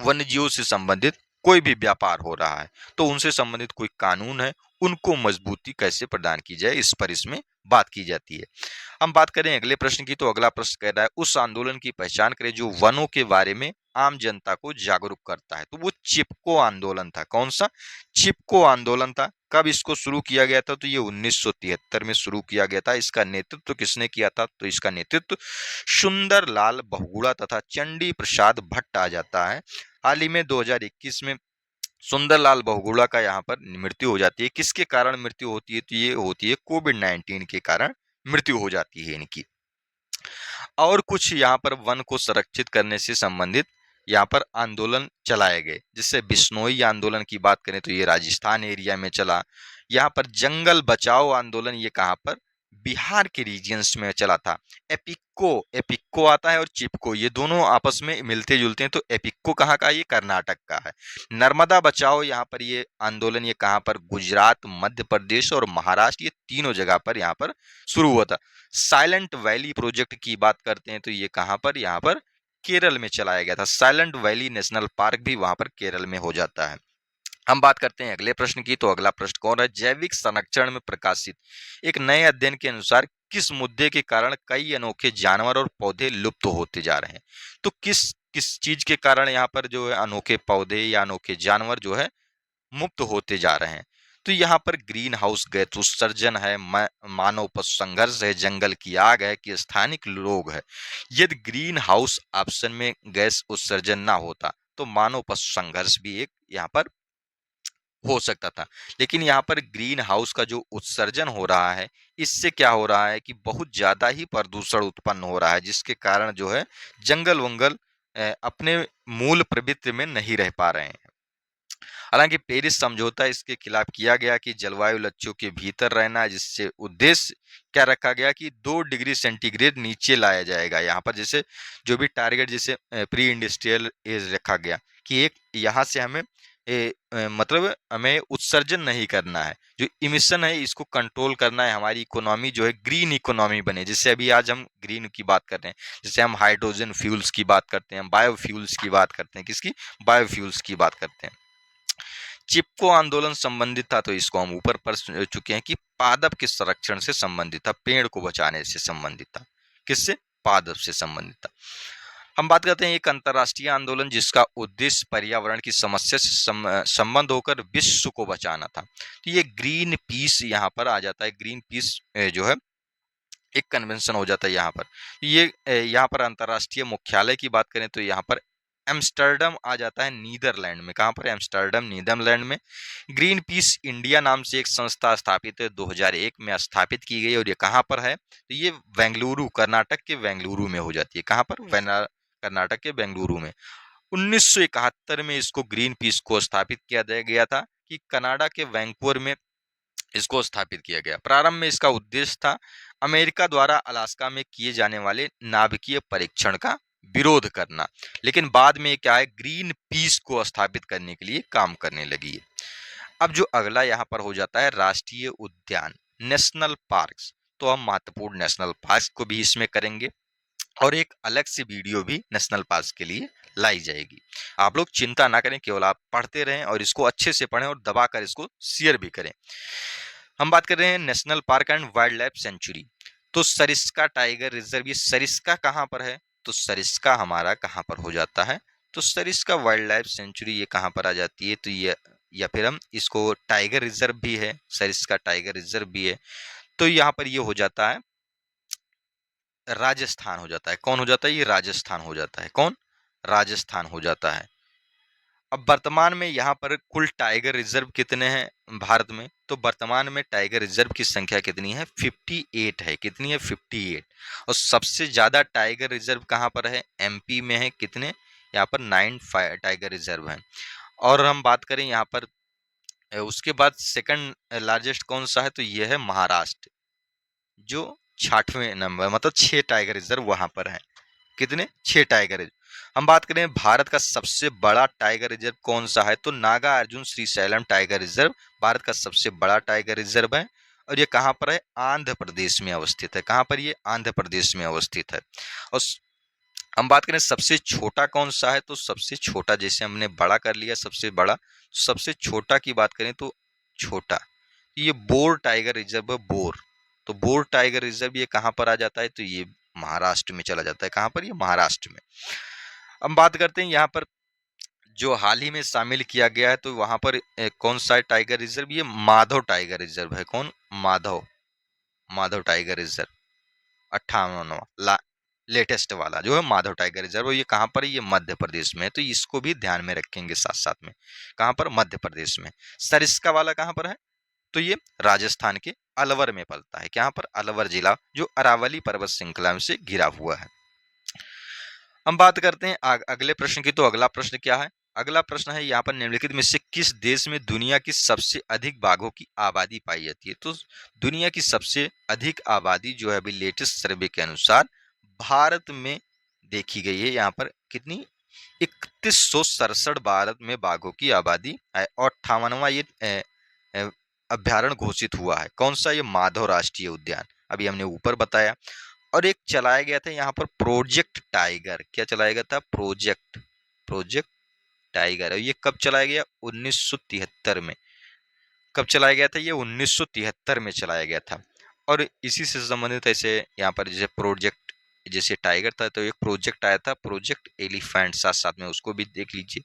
वन्य जीव से संबंधित कोई भी व्यापार हो रहा है तो उनसे संबंधित कोई कानून है, उनको मजबूती कैसे प्रदान की जाए, इस पर इसमें बात की जाती है। हम बात करें अगले प्रश्न की, तो अगला प्रश्न कह रहा है उस आंदोलन की पहचान करें जो वनों के बारे में आम जनता को जागरूक करता है। तो वो चिपको आंदोलन था। कौन सा? चिपको आंदोलन था। कब इसको शुरू किया गया था? तो ये 1973 में शुरू किया गया था। इसका नेतृत्व किसने किया था? तो इसका नेतृत्व सुंदरलाल बहुगुणा तथा चंडी प्रसाद भट्ट आ जाता है। हाल ही में 2021 में सुंदरलाल बहुगुणा का यहाँ पर मृत्यु हो जाती है। किसके कारण मृत्यु होती है? तो ये होती है कोविड-19 के कारण मृत्यु हो जाती है इनकी। और कुछ यहाँ पर वन को संरक्षित करने से संबंधित यहाँ पर आंदोलन चलाए गए। जिससे बिश्नोई आंदोलन की बात करें तो ये राजस्थान एरिया में चला। यहाँ पर जंगल बचाओ आंदोलन ये कहाँ पर? बिहार के रीजियंस में चला था। एपिको एपिको आता है और चिपको, ये दोनों आपस में मिलते जुलते हैं। तो एपिको कहाँ का है? ये कर्नाटक का है। नर्मदा बचाओ यहाँ पर ये आंदोलन ये कहाँ पर? गुजरात, मध्य प्रदेश और महाराष्ट्र, ये तीनों जगह पर यहाँ पर शुरू हुआ था। साइलेंट वैली प्रोजेक्ट की बात करते हैं तो ये कहाँ पर? यहाँ पर केरल में चलाया गया था। साइलेंट वैली नेशनल पार्क भी वहां पर केरल में हो जाता है। हम बात करते हैं अगले प्रश्न की, तो अगला प्रश्न कौन है? जैविक संरक्षण में प्रकाशित एक नए अध्ययन के अनुसार किस मुद्दे के कारण कई अनोखे जानवर और पौधे लुप्त होते जा रहे हैं? तो किस किस चीज के कारण यहाँ पर जो है अनोखे पौधे या अनोखे जानवर जो है मुक्त होते जा रहे हैं? तो यहाँ पर ग्रीन हाउस गैस उत्सर्जन है, मानव पशु संघर्ष है, जंगल की आग है, कि स्थानिक लोग है। यदि ग्रीन हाउस ऑप्शन में गैस उत्सर्जन ना होता तो मानव पशु संघर्ष भी एक यहाँ पर हो सकता था। लेकिन यहाँ पर ग्रीन हाउस का जो उत्सर्जन हो रहा है, इससे क्या हो रहा है कि बहुत ज्यादा ही प्रदूषण उत्पन्न हो रहा है, जिसके कारण जो है जंगल वंगल अपने मूल प्रवृत्ति में नहीं रह पा रहे हैं। हालांकि पेरिस समझौता इसके खिलाफ किया गया कि जलवायु लक्ष्यों के भीतर रहना, जिससे उद्देश्य क्या रखा गया कि 2 डिग्री सेंटीग्रेड नीचे लाया जाएगा। यहाँ पर जैसे जो भी टारगेट जैसे प्री इंडस्ट्रियल एज रखा गया कि एक यहाँ से हमें मतलब हमें उत्सर्जन नहीं करना है, जो इमिशन है इसको कंट्रोल करना है। हमारी इकोनॉमी जो है ग्रीन इकोनॉमी बने। जैसे अभी आज हम ग्रीन की बात कर रहे हैं, जैसे हम हाइड्रोजन फ्यूल्स की बात करते हैं, बायोफ्यूल्स की बात करते हैं। किसकी? बायोफ्यूल्स की बात करते हैं। चिपको आंदोलन संबंधित था, तो इसको हम ऊपर पढ़ चुके हैं कि पादप के संरक्षण से संबंधित था, पेड़ को बचाने से संबंधित था। किससे? पादप से संबंधित था। हम बात करते हैं एक अंतर्राष्ट्रीय आंदोलन जिसका उद्देश्य पर्यावरण की समस्या से संबंध होकर विश्व को बचाना था। तो ये ग्रीन पीस यहाँ पर आ जाता है। ग्रीन पीस जो है एक कन्वेंशन हो जाता है यहाँ पर। ये यहाँ पर अंतर्राष्ट्रीय मुख्यालय की बात करें तो यहाँ पर एम्स्टर्डम आ जाता है, नीदरलैंड में। कहाँ पर? एम्स्टर्डम, नीदरलैंड में। ग्रीन पीस इंडिया नाम से एक संस्था स्थापित है, 2001 में स्थापित की गई। और ये कहाँ पर है? तो ये बेंगलुरु, कर्नाटक के बेंगलुरु में हो जाती है। कहाँ पर? कर्नाटक के बेंगलुरु में। 1971 में इसको ग्रीन पीस को स्थापित किया गया था कि कनाडा के वैंकूवर में इसको स्थापित किया गया। प्रारंभ में इसका उद्देश्य था अमेरिका द्वारा अलास्का में किए जाने वाले नाभिकीय परीक्षण का विरोध करना। लेकिन बाद में क्या है, ग्रीन पीस को स्थापित करने के लिए काम करने लगी है। अब जो अगला यहाँ पर हो जाता है राष्ट्रीय उद्यान, नेशनल पार्क्स। तो हम महत्वपूर्ण नेशनल पार्क को भी इसमें करेंगे और एक अलग से वीडियो भी नेशनल पार्क के लिए लाई जाएगी। आप लोग चिंता ना करें, केवल आप पढ़ते रहें और इसको अच्छे से पढ़ें और दबाकर इसको शेयर भी करें। हम बात कर रहे हैं national park and wild life sanctuary. तो सरिस्का टाइगर रिजर्व, ये सरिस्का कहाँ पर है? तो सरिस्का हमारा कहाँ पर हो जाता है? तो सरिस्का वाइल्ड लाइफ सेंचुरी ये कहाँ पर आ जाती है? तो ये, या फिर हम इसको टाइगर रिजर्व भी है, सरिस्का टाइगर रिजर्व भी है। तो यहाँ पर ये हो जाता है राजस्थान हो जाता है। कौन हो जाता है? ये राजस्थान हो जाता है। कौन? राजस्थान हो जाता है। अब वर्तमान में यहाँ पर कुल टाइगर रिजर्व कितने हैं भारत में? तो वर्तमान में टाइगर रिजर्व की संख्या कितनी है? 58 है। कितनी है? 58। और सबसे ज्यादा टाइगर रिजर्व कहाँ पर है? एमपी में है। कितने? यहाँ पर 9 टाइगर रिजर्व हैं। और हम बात करें यहाँ पर उसके बाद सेकंड लार्जेस्ट कौन सा है? तो ये है महाराष्ट्र, जो 6वें नंबर, मतलब 6 टाइगर रिजर्व वहां पर है। कितने? 6 टाइगर रिजर्व। हम बात करें भारत का सबसे बड़ा टाइगर रिजर्व कौन सा है? तो नागा अर्जुन श्रीशैलम टाइगर रिजर्व भारत का सबसे बड़ा टाइगर रिजर्व है। और ये कहाँ पर है? आंध्र प्रदेश में अवस्थित है। कहाँ पर? ये आंध्र प्रदेश में अवस्थित है। और हम बात करें सबसे छोटा कौन सा है, तो सबसे छोटा, जैसे हमने बड़ा कर लिया सबसे बड़ा, सबसे छोटा की बात करें तो छोटा, ये बोर टाइगर रिजर्व है, बोर। तो बोर टाइगर रिजर्व ये कहाँ पर आ जाता है, तो ये महाराष्ट्र में चला जाता है। कहाँ पर, ये महाराष्ट्र में। हम बात करते हैं यहाँ पर जो हाल ही में शामिल किया गया है, तो वहां पर कौन सा टाइगर रिजर्व, ये माधव टाइगर रिजर्व है। कौन, माधव, माधव टाइगर रिजर्व 58वां लेटेस्ट वाला जो है माधव टाइगर रिजर्व, ये कहाँ पर है, ये मध्य प्रदेश में है। तो इसको भी ध्यान में रखेंगे साथ साथ में। कहाँ पर, मध्य प्रदेश में। सरिस्का वाला कहाँ पर है, तो ये राजस्थान के अलवर में पड़ता है। कहाँ पर, अलवर जिला, जो अरावली पर्वत श्रृंखला से घिरा हुआ है। हम बात करते हैं अगले प्रश्न की। तो अगला प्रश्न क्या है, अगला प्रश्न है यहाँ पर निम्नलिखित में से किस देश में दुनिया की सबसे अधिक बाघों की आबादी पाई जाती है। तो दुनिया की सबसे अधिक आबादी जो है अभी लेटेस्ट सर्वे के अनुसार भारत में देखी गई है। यहाँ पर कितनी, 3167 भारत में बाघों की आबादी है। और 58वां ये अभ्यारण्य घोषित हुआ है। कौन सा, ये माधव राष्ट्रीय उद्यान, अभी हमने ऊपर बताया। और एक चलाया गया था यहाँ पर प्रोजेक्ट टाइगर, क्या चलाया गया था, प्रोजेक्ट, प्रोजेक्ट टाइगर। ये कब चलाया गया, 1973 में। कब चलाया गया था, ये 1973 में चलाया गया था। और इसी से संबंधित ऐसे यहाँ पर जैसे प्रोजेक्ट, जैसे टाइगर था तो एक प्रोजेक्ट आया था, प्रोजेक्ट एलिफेंट, साथ साथ में उसको भी देख लीजिए,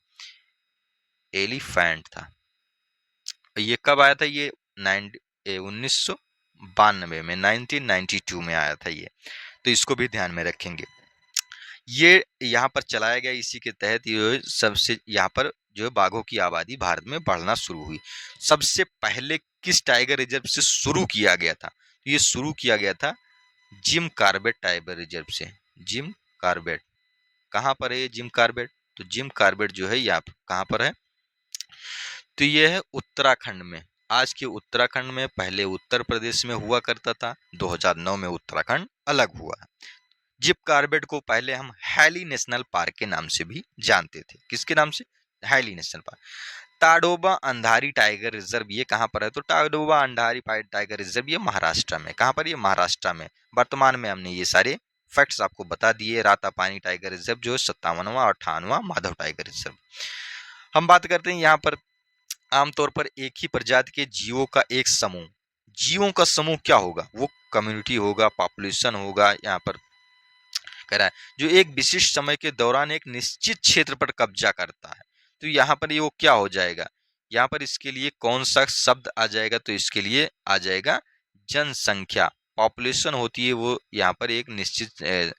एलिफेंट था। ये कब आया था, ये 1992 में, 1992 में आया था ये। तो इसको भी ध्यान में रखेंगे। ये यहाँ पर चलाया गया, इसी के तहत ये सबसे यहाँ पर जो है बाघों की आबादी भारत में बढ़ना शुरू हुई। सबसे पहले किस टाइगर रिजर्व से शुरू किया गया था, तो ये शुरू किया गया था जिम कॉर्बेट टाइगर रिजर्व से। जिम कॉर्बेट, कहाँ पर है ये जिम कॉर्बेट, तो जिम कॉर्बेट जो है यहाँ कहाँ पर है, तो ये है उत्तराखंड में। आज के उत्तराखंड में, पहले उत्तर प्रदेश में हुआ करता था, 2009 में उत्तराखंड अलग हुआ। जिम कॉर्बेट को पहले हम हैली नेशनल पार्क के नाम से भी जानते थे। किसके नाम से, heli national park. Tadoba Andhari tiger reserve ये कहाँ पर है, तो ताडोबा अंधारी टाइगर रिजर्व ये महाराष्ट्र में। कहाँ पर, ये महाराष्ट्र में। वर्तमान में हमने ये सारे फैक्ट्स आपको बता दिए। रातापानी टाइगर रिजर्व जो 57वां 58वां माधव टाइगर रिजर्व। हम बात करते हैं यहाँ पर आमतौर पर एक ही प्रजाति के जीवों का एक समूह, जीवों का समूह क्या होगा, वो कम्युनिटी होगा, पॉपुलेशन होगा। यहाँ पर कह रहा है जो एक विशिष्ट समय के दौरान एक निश्चित क्षेत्र पर कब्जा करता है। तो यहाँ पर ये वो क्या हो जाएगा, यहाँ पर इसके लिए कौन सा शब्द आ जाएगा, तो इसके लिए आ जाएगा जनसंख्या। पॉपुलेशन होती है वो यहाँ पर एक निश्चित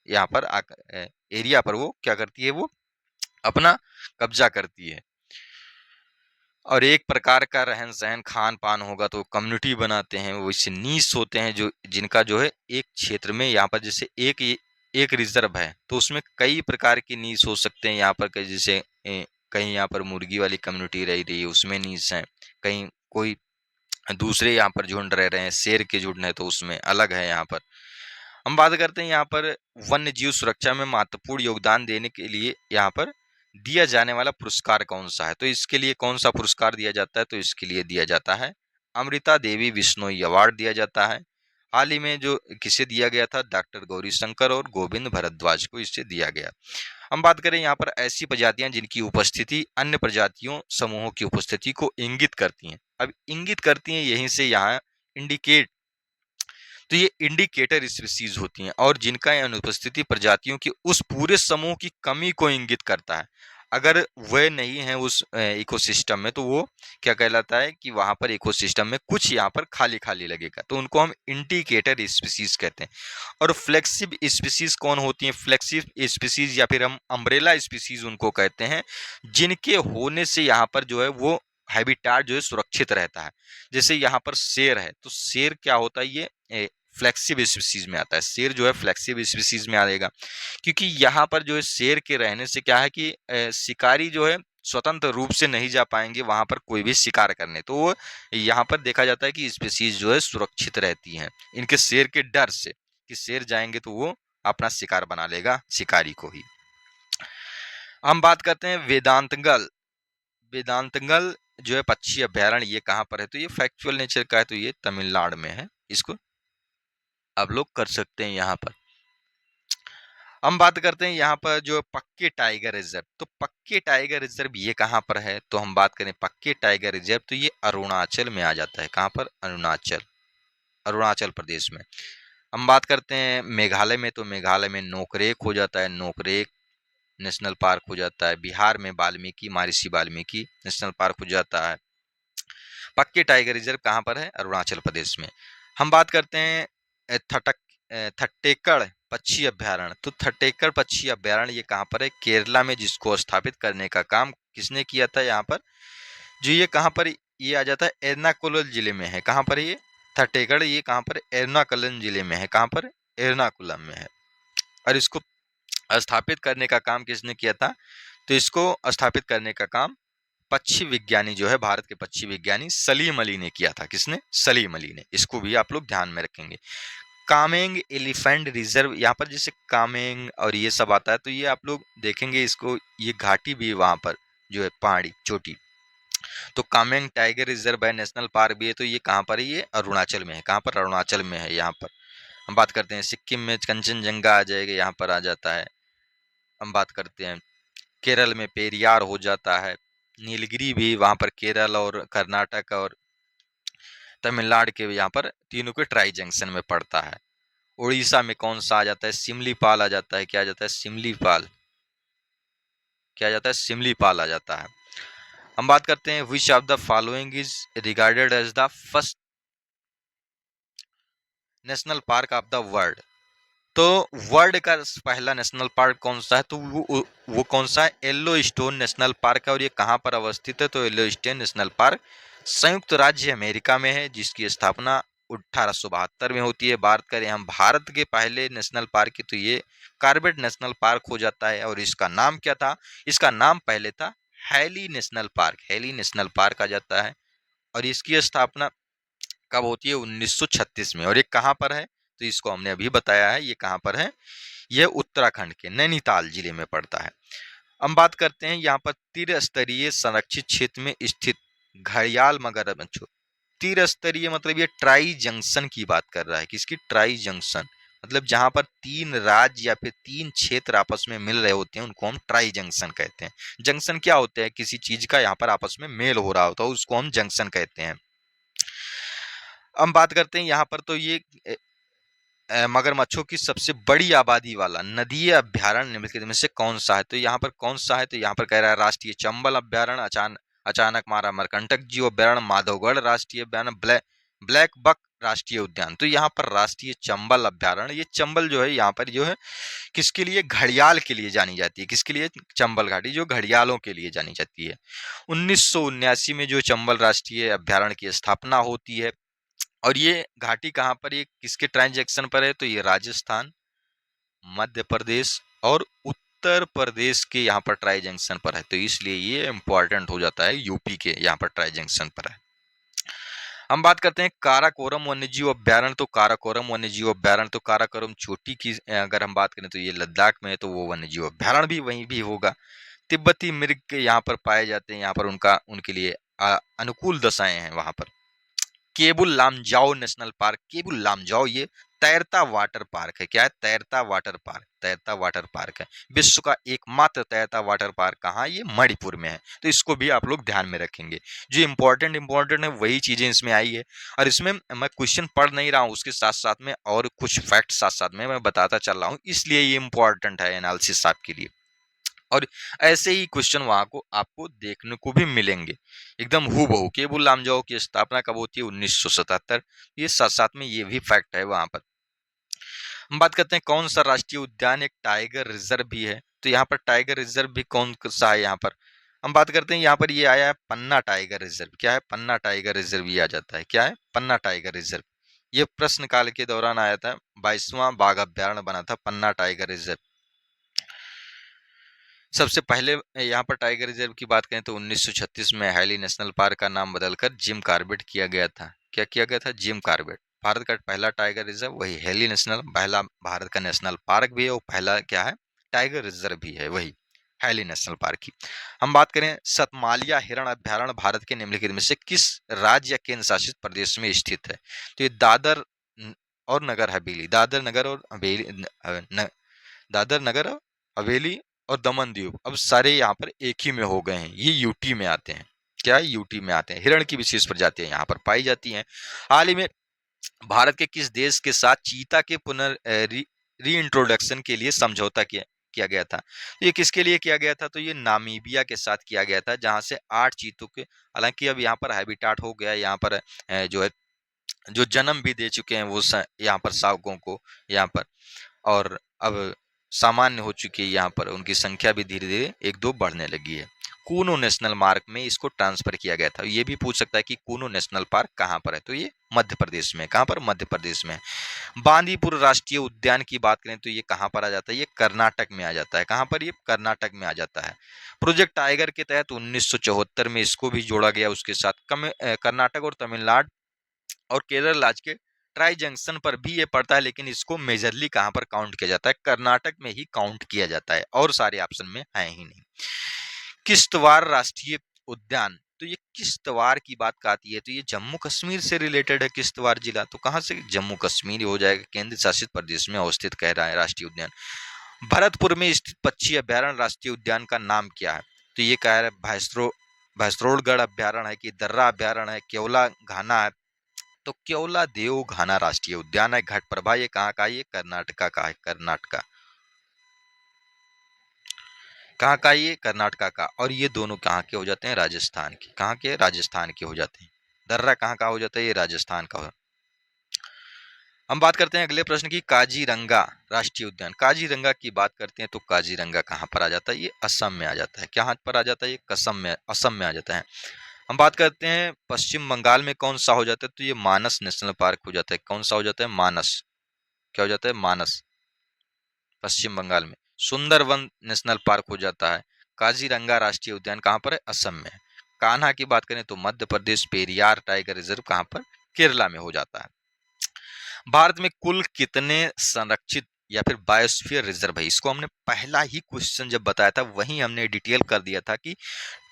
यहाँ पर एरिया पर वो क्या करती है, वो अपना कब्जा करती है। और एक प्रकार का रहन सहन खान पान होगा, तो कम्युनिटी बनाते हैं, वैसे नीश होते हैं जो जिनका जो है एक क्षेत्र में, यहाँ पर जैसे एक रिजर्व है तो उसमें कई प्रकार की नीश हो सकते हैं। यहाँ पर जैसे कहीं यहाँ पर मुर्गी वाली कम्युनिटी रह रही है उसमें नीश है, कहीं कोई दूसरे यहाँ पर झुंड रह रहे हैं, शेर के झुंड है तो उसमें अलग है। यहाँ पर हम बात करते हैं यहाँ पर वन्य जीव सुरक्षा में महत्वपूर्ण योगदान देने के लिए यहाँ पर दिया जाने वाला पुरस्कार कौन सा है, तो इसके लिए कौन सा पुरस्कार दिया जाता है, तो इसके लिए दिया जाता है अमृता देवी बिश्नोई अवार्ड दिया जाता है। हाल ही में जो किसे दिया गया था, डॉक्टर गौरी शंकर और गोविंद भरद्वाज को इससे दिया गया। हम बात करें यहाँ पर ऐसी प्रजातियां जिनकी उपस्थिति अन्य प्रजातियों समूहों की उपस्थिति को इंगित करती हैं। अब इंगित करती हैं यहीं से यहाँ इंडिकेट, तो ये इंडिकेटर स्पीसीज होती हैं और जिनका अनुपस्थिति प्रजातियों की उस पूरे समूह की कमी को इंगित करता है। अगर वह नहीं है उस इकोसिस्टम में तो वो क्या कहलाता है कि वहां पर इकोसिस्टम में कुछ यहाँ पर खाली खाली लगेगा, तो उनको हम इंडिकेटर स्पीसीज कहते हैं। और फ्लेक्सिव स्पीसीज कौन होती हैं, फ्लेक्सिव स्पीसीज या फिर हम अम्ब्रेला स्पीसीज उनको कहते हैं, जिनके होने से यहाँ पर जो है वो हैबिटाट जो है सुरक्षित रहता है। जैसे यहाँ पर शेर है, तो शेर क्या होता है, ये फ्लेक्सिव स्पीसीज में आता है। शेर जो है फ्लेक्सिव स्पीसीज में आएगा, क्योंकि यहाँ पर जो है शेर के रहने से क्या है कि शिकारी जो है स्वतंत्र रूप से नहीं जा पाएंगे वहां पर कोई भी शिकार करने, तो वो यहाँ पर देखा जाता है कि स्पीसीज जो है सुरक्षित रहती हैं इनके शेर के डर से, कि शेर जाएंगे तो वो अपना शिकार बना लेगा शिकारी को ही। हम बात करते हैं वेदांतगल। वेदांतगल जो है पक्षी अभ्यारण्य ये कहाँ पर है, तो ये फैक्चुअल नेचर का है, तो ये तमिलनाडु में है। इसको आप लोग कर सकते हैं यहाँ पर। हम बात करते हैं यहाँ पर जो पक्के टाइगर रिजर्व। तो पक्के टाइगर रिजर्व ये कहाँ पर है? तो हम बात करें पक्के टाइगर रिजर्व तो ये अरुणाचल में आ जाता है। कहाँ पर? अरुणाचल, अरुणाचल प्रदेश में। हम बात करते हैं मेघालय में, तो मेघालय में नोकरेक हो जाता है, नोकरेक नेशनल पार्क हो जाता है। बिहार में वाल्मीकि, महर्षि वाल्मीकि नेशनल पार्क हो जाता है। पक्के टाइगर रिजर्व कहाँ पर है? अरुणाचल प्रदेश में। हम बात करते हैं थट्टेकड़ पक्षी अभ्यारण्य। तो थट्टेकड़ पक्षी अभ्यारण्य ये कहाँ पर है? केरला में, जिसको स्थापित करने का काम किसने किया था यहाँ पर? जो ये कहाँ पर ये आ जाता है? एर्नाकुलम जिले में है। कहाँ पर है ये? थट्टेकड़ ये कहाँ पर? एर्नाकुलम जिले में है। कहाँ पर? एर्नाकुलम में है। और इसको स्थापित करने का काम किसने किया था? तो इसको स्थापित करने का काम पक्षी विज्ञानी जो है, भारत के पक्षी विज्ञानी सलीम अली ने किया था। किसने? सलीम अली ने। इसको भी आप लोग ध्यान में रखेंगे। कामेंग एलिफेंट रिजर्व, यहाँ पर जैसे कामेंग और ये सब आता है तो ये आप लोग देखेंगे इसको, ये घाटी भी वहां पर जो है पहाड़ी चोटी। तो कामेंग टाइगर रिजर्व है, नेशनल पार्क भी है। तो ये कहाँ पर है? ये अरुणाचल में है। कहाँ पर? अरुणाचल में है। यहाँ पर हम बात करते हैं सिक्किम में कंचनजंगा आ जाएगा, यहाँ पर आ जाता है। हम बात करते हैं केरल में पेरियार हो जाता है। नीलगिरी भी वहां पर केरल और कर्नाटक और तमिलनाडु के यहाँ पर तीनों के ट्राई जंक्शन में पड़ता है। उड़ीसा में कौन सा आ जाता है? सिमलीपाल आ जाता है। क्या आ जाता है? सिमलीपाल। क्या आ जाता है? सिमलीपाल आ जाता है। हम बात करते हैं which of the following is regarded as the first national park of the world. तो वर्ल्ड का पहला नेशनल पार्क कौन सा है? तो वो कौन सा है? येलो स्टोन नेशनल पार्क है। और ये कहाँ पर अवस्थित है? तो येलो स्टोन नेशनल पार्क संयुक्त राज्य अमेरिका में है, जिसकी स्थापना 1872 में होती है। बात करें हम भारत के पहले नेशनल पार्क की, तो ये कार्बेट नेशनल पार्क हो जाता है। और इसका नाम क्या था? इसका नाम पहले था Hailey national park. Hailey national park आ जाता है। और इसकी स्थापना कब होती है? 1936 में। और ये कहाँ पर है? तो इसको हमने अभी बताया है, ये कहाँ पर है? यह उत्तराखंड के नैनीताल जिले में पड़ता है। हम बात करते हैं यहाँ पर त्रिस्तरीय संरक्षित क्षेत्र में स्थित घड़ियाल मगरमच्छ। त्रिस्तरीय मतलब ये ट्राई जंक्शन की बात कर रहा है। किसकी? Tri junction. मतलब जहां पर तीन राज्य या फिर तीन क्षेत्र आपस में मिल रहे होते हैं, उनको हम ट्राई जंक्शन कहते हैं। जंक्शन क्या होता है? किसी चीज का यहाँ पर आपस में मेल हो रहा होता है, उसको हम जंक्शन कहते हैं। हम बात करते हैं यहाँ पर, तो ये मगरमच्छों की सबसे बड़ी आबादी वाला नदीय अभ्यारण्य निम्नलिखित में से कौन सा है? तो यहाँ पर कौन सा है? तो यहाँ पर कह रहा है राष्ट्रीय चंबल अभ्यारण्य, अचानक मारा अमरकंटक जीव अभ्यारण्य, माधवगढ़ राष्ट्रीय अभ्यारण्य, ब्लैक बक राष्ट्रीय उद्यान। तो यहाँ पर राष्ट्रीय चंबल अभ्यारण्य, ये चंबल जो है यहाँ पर जो है किसके लिए? घड़ियाल के लिए जानी जाती है। किसके लिए? चंबल घाटी जो घड़ियालों के लिए जानी जाती है। 1979 में जो चंबल राष्ट्रीय अभ्यारण्य की स्थापना होती है। और ये घाटी कहाँ पर, ये किसके ट्रांजैक्शन पर है? तो ये राजस्थान, मध्य प्रदेश और उत्तर प्रदेश के यहाँ पर ट्राई जंक्शन पर है। तो इसलिए ये इंपॉर्टेंट हो जाता है, यूपी के यहाँ पर ट्राई जंक्शन पर है। हम बात करते हैं काराकोरम वन्यजीव अभ्यारण्य। तो काराकोरम वन्यजीव अभ्यारण्य, तो काराकोरम चोटी की अगर हम बात करें तो ये लद्दाख में है, तो वो वन्यजीव अभ्यारण्य भी वहीं भी होगा। तिब्बती मृग के यहाँ पर पाए जाते हैं, यहाँ पर उनके लिए अनुकूल दशाएं हैं वहां पर। केबुल लामजाओ नेशनल पार्क, केबुल लामजाओ ये तैरता वाटर पार्क है। क्या है? तैरता वाटर पार्क, तैरता वाटर पार्क है। विश्व का एकमात्र तैरता वाटर पार्क कहाँ? ये मणिपुर में है। तो इसको भी आप लोग ध्यान में रखेंगे। जो इंपॉर्टेंट है वही चीजें इसमें आई है। और इसमें मैं क्वेश्चन पढ़ नहीं रहा हूँ, उसके साथ साथ में और कुछ फैक्ट साथ साथ में मैं बताता चल रहा हूँ, इसलिए ये इंपॉर्टेंट है एनालिसिस आपके लिए। और ऐसे ही क्वेश्चन वहां को आपको देखने को भी मिलेंगे एकदम हूबहू। केबुल लामजाओ की स्थापना कब होती है? 1977। ये साथ साथ में ये भी फैक्ट है वहां पर। हम बात करते हैं कौन सा राष्ट्रीय उद्यान एक टाइगर रिजर्व भी है। तो यहाँ पर टाइगर रिजर्व भी कौन सा है? यहाँ पर हम बात करते हैं, यहाँ पर ये आया है पन्ना टाइगर रिजर्व। क्या है? पन्ना टाइगर रिजर्व ये आ जाता है। क्या है? पन्ना टाइगर रिजर्व। ये प्रश्न काल के दौरान आया था, 22वां बाघ अभ्यारण्य बना था पन्ना टाइगर रिजर्व। सबसे पहले यहाँ पर टाइगर रिजर्व की बात करें तो 1936 में हैली नेशनल पार्क का नाम बदलकर जिम कॉर्बेट किया गया था। क्या किया गया था? Jim Corbett. भारत का पहला टाइगर रिजर्व वही हैली नेशनल, पहला भारत का नेशनल पार्क भी है और पहला क्या है? टाइगर रिजर्व भी है वही हैली नेशनल पार्क की। हम बात करें सतमालिया हिरण अभ्यारण्य भारत के निम्नलिखित में से किस राज्य या केंद्र शासित प्रदेश में स्थित है? तो ये दादर और नगर हवेली, दादर नगर और हवेली दादर नगर हवेली और दमन दीव अब सारे यहाँ पर एक ही में हो गए हैं, ये यूटी में आते हैं। क्या यूटी में आते हैं। हिरण की विशेष प्रजातियां यहाँ पर पाई जाती हैं। हाल ही में भारत के किस देश के साथ चीता के री इंट्रोडक्शन के लिए समझौता किया किया गया था। तो ये किसके लिए किया गया था, तो ये नामीबिया के साथ किया गया था, जहां से 8 चीतों के, हालांकि अब यहाँ पर हैबिटाट हो गया, यहाँ पर जो है जो जन्म भी दे चुके हैं वो यहाँ पर शावकों को यहाँ पर, और अब सामान्य हो चुकी है, यहाँ पर उनकी संख्या भी धीरे धीरे एक दो बढ़ने लगी है। कूनो नेशनल पार्क में इसको ट्रांसफर किया गया था। ये भी पूछ सकता है कि कूनो नेशनल पार्क कहाँ पर है, तो ये मध्य प्रदेश में। कहाँ पर, मध्य प्रदेश में। बांदीपुर राष्ट्रीय उद्यान की बात करें तो ये कहाँ पर आ जाता है, ये कर्नाटक में आ जाता है। कहाँ पर, ये कर्नाटक में आ जाता है। प्रोजेक्ट टाइगर के तहत 1974 में इसको भी जोड़ा गया उसके साथ। कर्नाटक और तमिलनाडु और केरल राज्य के ट्राई जंक्शन पर भी ये पड़ता है, लेकिन इसको मेजरली कहाँ पर काउंट किया जाता है, कर्नाटक में ही काउंट किया जाता है, और सारे ऑप्शन में है ही नहीं। किश्तवाड़ राष्ट्रीय उद्यान, तो ये किश्तवाड़ की बात आती है तो ये जम्मू कश्मीर से रिलेटेड है। किश्तवाड़ जिला तो कहाँ से, जम्मू कश्मीर हो जाएगा, केंद्र शासित प्रदेश में अवस्थित कह रहा है राष्ट्रीय उद्यान। भरतपुर में स्थित पक्षी अभ्यारण्य राष्ट्रीय उद्यान का नाम क्या है, तो ये कह रहा है भैंसरोड़गढ़ अभ्यारण्य है कि दर्रा अभ्यारण्य है, केवला घाना है, तो केवला देव घाना राष्ट्रीय उद्यान है। घटप्रभा ये कहाँ का है, ये कर्नाटका का है, कर्नाटका। कहाँ का, ये कर्नाटका का, और ये दोनों कहाँ के हो जाते हैं, राजस्थान के। कहाँ के, राजस्थान के हो जाते हैं। दर्रा कहाँ का हो जाता है, ये राजस्थान का हो। हम बात करते हैं अगले प्रश्न की, काजीरंगा राष्ट्रीय उद्यान। काजीरंगा की बात करते हैं तो काजीरंगा कहाँ पर आ जाता है, ये असम में आ जाता है। कहाँ पर आ जाता है, ये असम में आ जाता है। हम बात करते हैं पश्चिम बंगाल में कौन सा हो जाता है, तो ये मानस नेशनल पार्क हो जाता है। कौन सा हो जाता है, मानस। क्या हो जाता है, मानस, पश्चिम बंगाल में। सुंदरवन नेशनल पार्क हो जाता है। काजीरंगा राष्ट्रीय उद्यान कहाँ पर है, असम में है। कान्हा की बात करें तो मध्य प्रदेश। पेरियार टाइगर रिजर्व कहाँ पर, केरला में हो जाता है। भारत में कुल कितने संरक्षित या फिर बायोस्फीयर रिजर्व है, इसको हमने पहला ही क्वेश्चन जब बताया था वहीं हमने डिटेल कर दिया था कि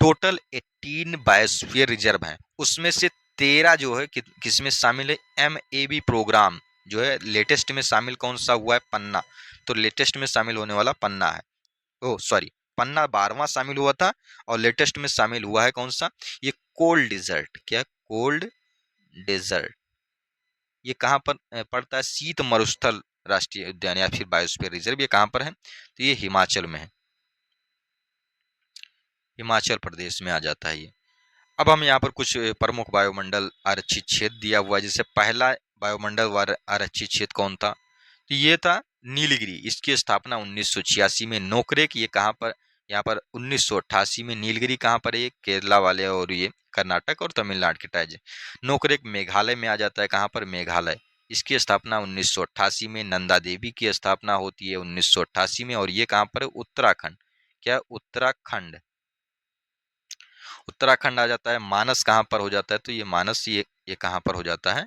टोटल 18 बायोस्फीयर रिजर्व हैं। उसमें से 13 जो है किसमें शामिल है, MAB प्रोग्राम जो है लेटेस्ट में शामिल कौन सा हुआ है, पन्ना। तो लेटेस्ट में शामिल होने वाला पन्ना है। ओ सॉरी, पन्ना 12वां शामिल हुआ था और लेटेस्ट में शामिल हुआ है कौन सा, ये कोल्ड डिजर्ट। क्या, कोल्ड डेजर्ट। ये कहाँ पर पड़ता है, शीत मरुस्थल राष्ट्रीय उद्यान या फिर बायोस्फीयर रिजर्व, ये कहाँ पर है, तो ये हिमाचल में है, हिमाचल प्रदेश में आ जाता है ये। अब हम यहाँ पर कुछ प्रमुख वायुमंडल आरक्षित क्षेत्र दिया हुआ है। जैसे पहला वायुमंडल आरक्षित क्षेत्र कौन था, तो ये था नीलगिरी। इसकी स्थापना 1986 में। नोकरेक ये कहाँ पर, यहाँ पर 1988 में। नीलगिरी कहाँ पर है, ये केरला वाले और ये कर्नाटक और तमिलनाडु के टाइज। नोकरेक मेघालय में आ जाता है। कहाँ पर, मेघालय। इसकी स्थापना 1988 में। नंदा देवी की स्थापना होती है 1988 में, और ये कहाँ पर है, उत्तराखंड। क्या, उत्तराखंड, उत्तराखंड आ जाता है। मानस कहाँ पर हो जाता है, तो ये मानस ये कहाँ पर हो जाता है,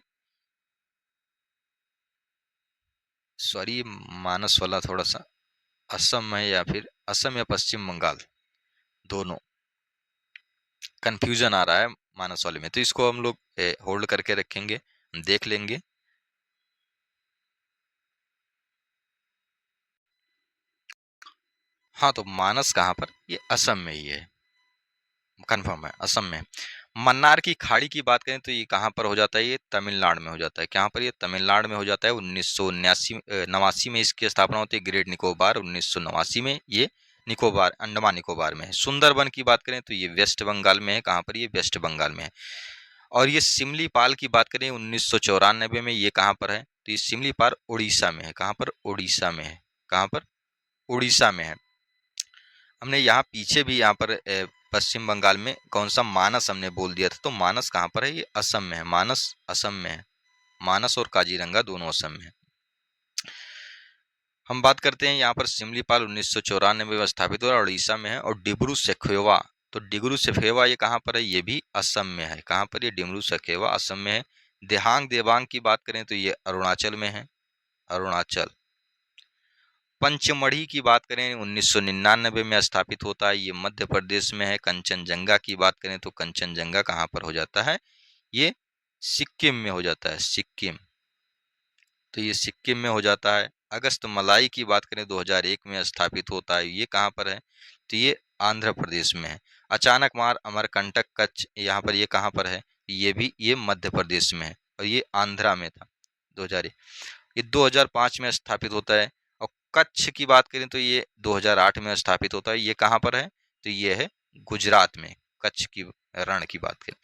सॉरी मानस वाला थोड़ा सा असम में या फिर असम या पश्चिम बंगाल, दोनों कंफ्यूजन आ रहा है मानस वाले में, तो इसको हम लोग होल्ड करके रखेंगे, देख लेंगे। हाँ, तो मानस कहाँ पर, ये असम में ही है, कंफर्म है, असम में। मन्नार की खाड़ी की बात करें तो ये कहाँ पर हो जाता है, ये तमिलनाडु में हो जाता है। कहाँ पर, ये तमिलनाडु में हो जाता है। 1989 में इसकी स्थापना होती है। ग्रेट निकोबार 1989 में ये निकोबार, अंडमान निकोबार में है। सुंदरबन की बात करें तो ये वेस्ट बंगाल में है। कहाँ पर, ये वेस्ट बंगाल में है। और ये सिमलीपाल की बात करें 1994 में, ये कहाँ पर है, तो ये सिमलीपाल उड़ीसा में है। कहाँ पर, उड़ीसा में है। कहाँ पर, उड़ीसा में है। हमने यहाँ पीछे भी यहाँ पर पश्चिम बंगाल में कौन सा, मानस हमने बोल दिया था, तो मानस कहाँ पर है, ये असम में है। मानस असम में है। मानस और काजीरंगा दोनों असम में है। हम बात करते हैं यहाँ पर सिमलीपाल 1994 में स्थापित हुआ, उड़ीसा में है। और डिब्रू सखोवा, तो डिब्रू सखोवा ये कहाँ पर है, ये भी असम में है। कहाँ पर, ये डिब्रू सखोवा असम में है। देहांग देवांग की बात करें तो ये अरुणाचल में है, अरुणाचल। पंचमढ़ी की बात करें 1999 में स्थापित होता है, ये मध्य प्रदेश में है। कंचनजंगा की बात करें तो कंचनजंगा कहाँ पर हो जाता है, ये सिक्किम में हो जाता है, सिक्किम। तो ये सिक्किम में हो जाता है। अगस्त मलाई की बात करें 2001 में स्थापित होता है, ये कहाँ पर है? तो ये आंध्र प्रदेश में है। अचानक मार अमरकंटक कच्छ, यहाँ पर ये कहाँ पर है? ये मध्य प्रदेश में है और ये आंध्रा में था 2001। ये 2005 में स्थापित होता है। और कच्छ की बात करें तो ये 2008 में स्थापित होता है, ये कहाँ पर है? तो ये है गुजरात में। कच्छ की रण की बात करें,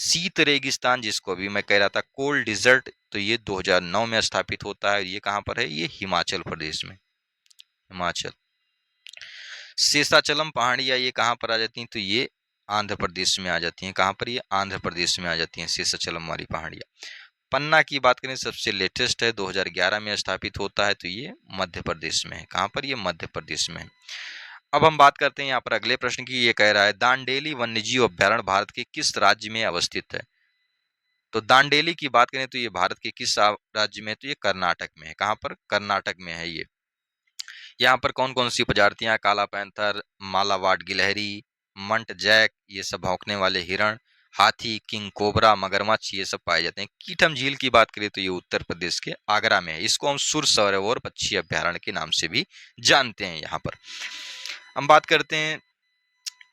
शीत रेगिस्तान जिसको अभी मैं कह रहा था कोल्ड डिजर्ट, तो ये 2009 में स्थापित होता है, ये कहाँ पर है? ये हिमाचल प्रदेश में, हिमाचल। शेषाचलम पहाड़ियाँ ये कहाँ पर आ जाती हैं? तो ये आंध्र प्रदेश में आ जाती हैं। कहाँ पर? ये आंध्र प्रदेश में आ जाती हैं शेषाचलम वाली पहाड़ियाँ। पन्ना की बात करें सबसे लेटेस्ट है, 2011 में स्थापित होता है, तो ये मध्य प्रदेश में है। कहाँ पर? ये मध्य प्रदेश में है। अब हम बात करते हैं यहाँ पर अगले प्रश्न की। ये कह रहा है दांडेली वन्यजीव अभ्यारण्य भारत के किस राज्य में अवस्थित है? तो दांडेली की बात करें तो ये भारत के किस राज्य में है? तो ये कर्नाटक में है। कहाँ पर? कर्नाटक में है ये। यहाँ पर कौन कौन सी प्रजातियां? काला पैंथर, मालावाट गिलहरी, मंट जैक, ये सब भौंकने वाले हिरण, हाथी, किंग कोबरा, मगरमच्छ, ये सब पाए जाते हैं। कीटम झील की बात करें तो ये उत्तर प्रदेश के आगरा में है। इसको हम सुर सरोवर पक्षी अभ्यारण्य के नाम से भी जानते हैं। यहाँ पर हम बात करते हैं,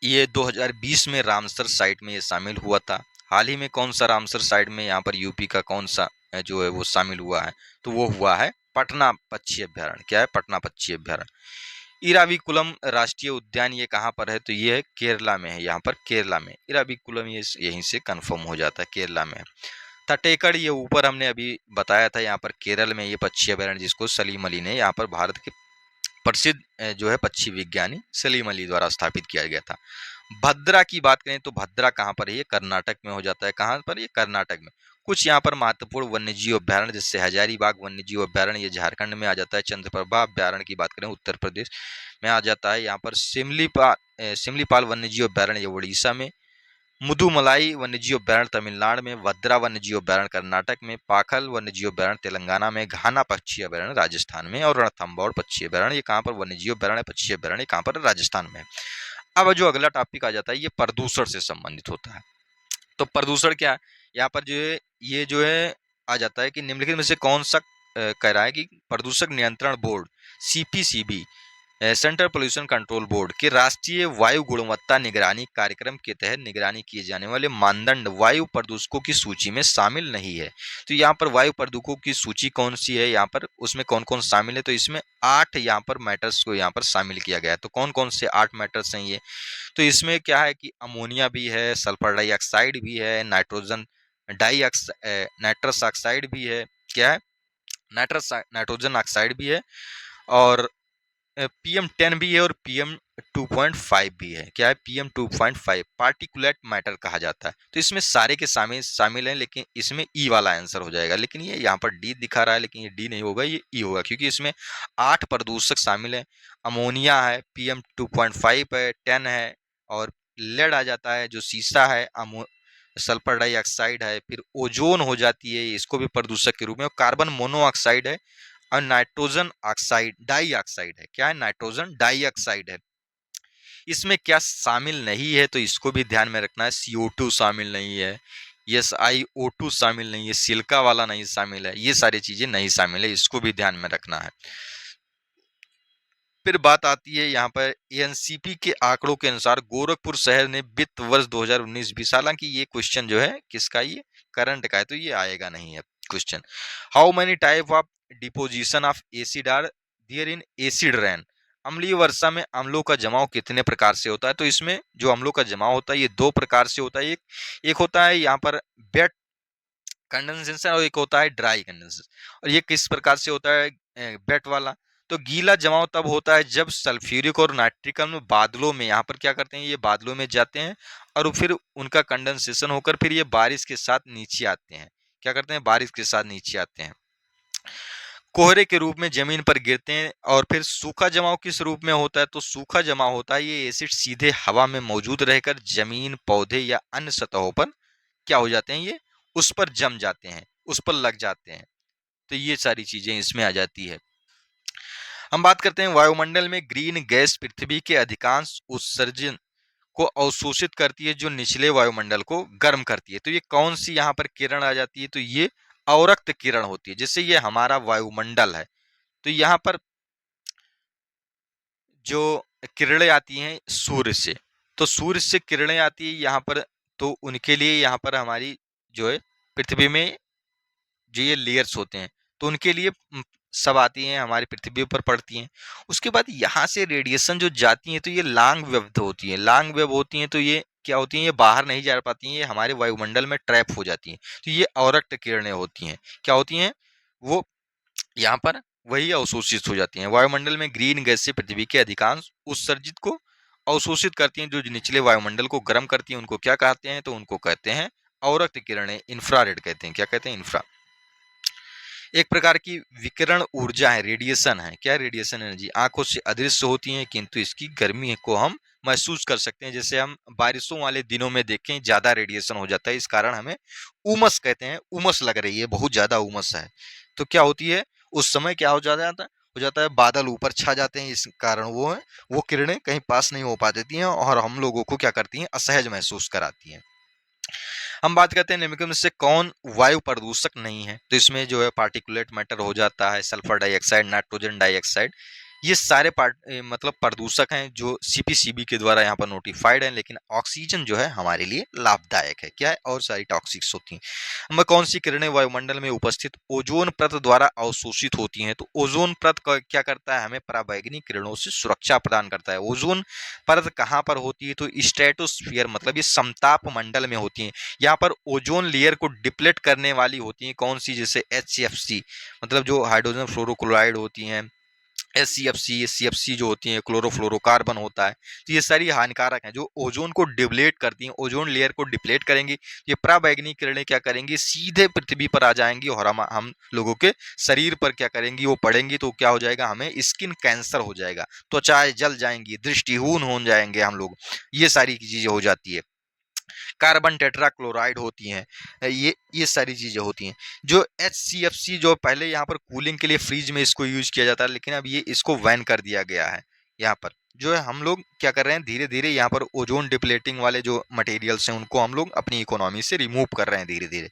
ये 2020 में रामसर साइट में ये शामिल हुआ था। हाल ही में कौन सा रामसर साइट में यहाँ पर यूपी का कौन सा जो है वो शामिल हुआ है? तो वो हुआ है पटना पक्षी अभ्यारण्य। क्या है? पटना पक्षी अभ्यारण्य। इराविकुलम राष्ट्रीय उद्यान ये कहाँ पर है? तो ये है केरला में है। यहाँ पर केरला में इराविकुलम, ये यहीं से कंफर्म हो जाता है, केरला में है। तटेकड़ ये ऊपर हमने अभी बताया था, यहाँ पर केरल में ये पक्षी अभ्यारण्य, जिसको सलीम अली ने, यहाँ पर भारत के प्रसिद्ध जो है पक्षी विज्ञानी सलीम अली द्वारा स्थापित किया गया था। भद्रा की बात करें तो भद्रा कहाँ पर है? ये कर्नाटक में हो जाता है। कहाँ पर? ये कर्नाटक में। कुछ यहाँ पर महत्वपूर्ण वन्यजीव अभ्यारण्य, जैसे हजारीबाग वन्यजीव अभ्यारण्य, ये झारखंड में आ जाता है। चंद्रप्रभा अभ्यारण्य की बात करें उत्तर प्रदेश में आ जाता है। यहाँ पर सिमलीपाल वन्यजीव अभ्यारण्य ये उड़ीसा में, मुदुमलाई वन्यजीव अभ्यारण्य तमिलनाडु में, भद्रा वन्यजीव अभ्यारण्य कर्नाटक में, पाखल वन्यजीव अभ्यारण्य तेलंगाना में, घाना पक्षी अभ्यारण्य राजस्थान में, और रणथंभौर पक्षी अभ्यारण्य ये कहाँ पर? वन्यजीव अभ्यारण्य पक्षी अभ्यारण्य कहाँ पर? राजस्थान में। अब जो अगला टॉपिक आ जाता है ये प्रदूषण से संबंधित होता है। तो प्रदूषण क्या है? यहाँ पर जो है ये जो है आ जाता है कि निम्नलिखित में से कौन सा कह रहा है कि प्रदूषक नियंत्रण board CPCB, central pollution control board के राष्ट्रीय वायु गुणवत्ता निगरानी कार्यक्रम के तहत निगरानी किए जाने वाले मानदंड वायु प्रदूषकों की सूची में शामिल नहीं है। तो यहाँ पर वायु प्रदूषकों की सूची कौन सी है? यहाँ पर उसमें कौन कौन शामिल है? तो इसमें 8 यहाँ पर मैटर्स को यहाँ पर शामिल किया गया है। तो कौन कौन से 8 मैटर्स हैं ये? तो इसमें क्या है कि अमोनिया भी है, सल्फर डाइऑक्साइड भी है, नाइट्रस ऑक्साइड भी है। क्या है? नाइट्रोजन ऑक्साइड भी है, और PM10 भी है, और PM2.5 भी है। क्या है? PM2.5 पार्टिकुलेट मैटर कहा जाता है। तो इसमें सारे के शामिल हैं, लेकिन इसमें ई वाला आंसर हो जाएगा। लेकिन ये यहाँ पर डी दिखा रहा है, लेकिन ये डी नहीं होगा, ये ई होगा, क्योंकि इसमें 8 प्रदूषक शामिल हैं। अमोनिया है, PM2.5 है, 10 है, और लेड आ जाता है जो सीसा है, सल्फर डाइऑक्साइड है, फिर ओजोन हो जाती है, इसको भी प्रदूषक के रूप में, और कार्बन मोनोऑक्साइड है, और नाइट्रोजन ऑक्साइड डाइऑक्साइड है। क्या है? नाइट्रोजन डाइऑक्साइड है। इसमें क्या शामिल नहीं है? तो इसको भी ध्यान में रखना है। CO2 शामिल नहीं है, SiO2 शामिल नहीं है, सिलिका वाला नहीं शामिल है, ये सारी चीजें नहीं शामिल है, इसको भी ध्यान में रखना है। फिर बात आती है यहाँ पर एनसीपी के आंकड़ों के अनुसार गोरखपुर शहर ने वित्त वर्ष 2019-20, हालांकि ये क्वेश्चन जो है किसका? ये करंट का है, तो ये आएगा नहीं है question. How many type of deposition of acid are there in acid rain? अम्लीय वर्षा में अम्लों का जमाव कितने प्रकार से होता है? तो इसमें जो अम्लों का जमाव होता है ये 2 प्रकार से होता है। एक होता है यहाँ पर वेट कंडेंसेशन, और एक होता है ड्राई कंडेंसेशन। और ये किस प्रकार से होता है वेट वाला? तो गीला जमाव तब होता है जब सल्फ्यूरिक और नाइट्रिक अम्ल बादलों में, यहाँ पर क्या करते हैं, ये बादलों में जाते हैं, और फिर उनका कंडेंसेशन होकर फिर ये बारिश के साथ नीचे आते हैं। क्या करते हैं? बारिश के साथ नीचे आते हैं, कोहरे के रूप में जमीन पर गिरते हैं। और फिर सूखा जमाव किस रूप में होता है? तो सूखा जमाव होता है ये एसिड सीधे हवा में मौजूद रहकर जमीन, पौधे या अन्य सतहों पर क्या हो जाते हैं, ये उस पर जम जाते हैं, उस पर लग जाते हैं। तो ये सारी चीजें इसमें आ जाती है। हम बात करते हैं वायुमंडल में ग्रीन गैस पृथ्वी के अधिकांश उत्सर्जन को अवशोषित करती है, जो निचले वायुमंडल को गर्म करती है। तो ये कौन सी यहाँ पर किरण आ जाती है? तो ये अवरक्त किरण होती है। जैसे ये हमारा वायुमंडल है, तो यहाँ पर जो किरणें आती हैं सूर्य से, तो सूर्य से किरणें आती है यहाँ पर, तो उनके लिए यहाँ पर हमारी जो है पृथ्वी में जो ये लेयर्स होते हैं, तो उनके लिए सब आती हैं हमारी पृथ्वी पर पड़ती हैं। उसके बाद यहाँ से रेडिएशन जो जाती हैं तो ये लॉन्ग वेव होती हैं, लॉन्ग वेव होती हैं, तो ये क्या होती हैं, ये बाहर नहीं जा पाती हैं, ये हमारे वायुमंडल में ट्रैप हो जाती हैं। तो ये अवरक्त किरणें होती हैं, क्या होती हैं, वो यहाँ पर वही अवशोषित हो जाती हैं। वायुमंडल में ग्रीन गैस से पृथ्वी के अधिकांश उत्सर्जित को अवशोषित करती हैं, जो निचले वायुमंडल को गर्म करती हैं, उनको क्या कहते हैं, तो उनको कहते हैं अवरक्त किरणें, इंफ्रारेड कहते हैं। क्या कहते हैं, इंफ्रा। एक प्रकार की विकिरण ऊर्जा है, रेडिएशन है। क्या रेडिएशन एनर्जी आंखों से अदृश्य होती है, किंतु इसकी गर्मी को हम महसूस कर सकते हैं। जैसे हम बारिशों वाले दिनों में देखें, ज्यादा रेडिएशन हो जाता है, इस कारण हमें उमस कहते हैं, उमस लग रही है, बहुत ज्यादा उमस है। तो क्या होती है, उस समय क्या हो जाता है बादल ऊपर छा जाते हैं, इस कारण वो किरणें कहीं पास नहीं हो पाती हैं और हम लोगों को क्या करती हैं, असहज महसूस कराती हैं। हम बात करते हैं निम्नलिखित में से कौन वायु प्रदूषक नहीं है, तो इसमें जो है पार्टिकुलेट मैटर हो जाता है, सल्फर डाइऑक्साइड, नाइट्रोजन डाइऑक्साइड, ये सारे मतलब प्रदूषक हैं जो सीपीसीबी के द्वारा यहाँ पर नोटिफाइड हैं, लेकिन ऑक्सीजन जो है हमारे लिए लाभदायक है। क्या है, और सारी टॉक्सिक्स होती हैं। हमें कौन सी किरणें वायुमंडल में उपस्थित ओजोन परत द्वारा अवशोषित होती हैं, तो ओजोन परत क्या करता है, हमें पराबैंगनी किरणों से सुरक्षा प्रदान करता है। ओजोन परत कहाँ पर होती है, तो स्ट्रेटोस्फीयर मतलब ये समताप मंडल में होती है। यहाँ पर ओजोन लेयर को डिप्लेट करने वाली होती हैं, कौन सी, जैसे HCFC मतलब जो हाइड्रोजन फ्लोरोक्लोराइड होती हैं, SCFC जो होती हैं, क्लोरोफ्लोरोकार्बन होता है, तो ये सारी हानिकारक हैं जो ओजोन को डिप्लेट करती हैं, ओजोन लेयर को डिप्लेट करेंगी। ये पराबैंगनी किरणें क्या करेंगी, सीधे पृथ्वी पर आ जाएंगी और हम लोगों के शरीर पर क्या करेंगी, वो पड़ेंगी, तो क्या हो जाएगा, हमें स्किन कैंसर हो जाएगा, त्वचाएं जल जाएंगी, दृष्टिहीन हो जाएंगे हम लोग, ये सारी चीजें हो जाती है। कार्बन टेट्राक्लोराइड होती हैं, ये सारी चीजें होती हैं। जो HCFC जो पहले यहाँ पर कूलिंग के लिए फ्रिज में इसको यूज किया जाता है, लेकिन अब ये इसको बैन कर दिया गया है। यहाँ पर जो है हम लोग क्या कर रहे हैं, धीरे धीरे यहाँ पर ओजोन डिप्लेटिंग वाले जो मटेरियल्स हैं उनको हम लोग अपनी इकोनॉमी से रिमूव कर रहे हैं धीरे धीरे।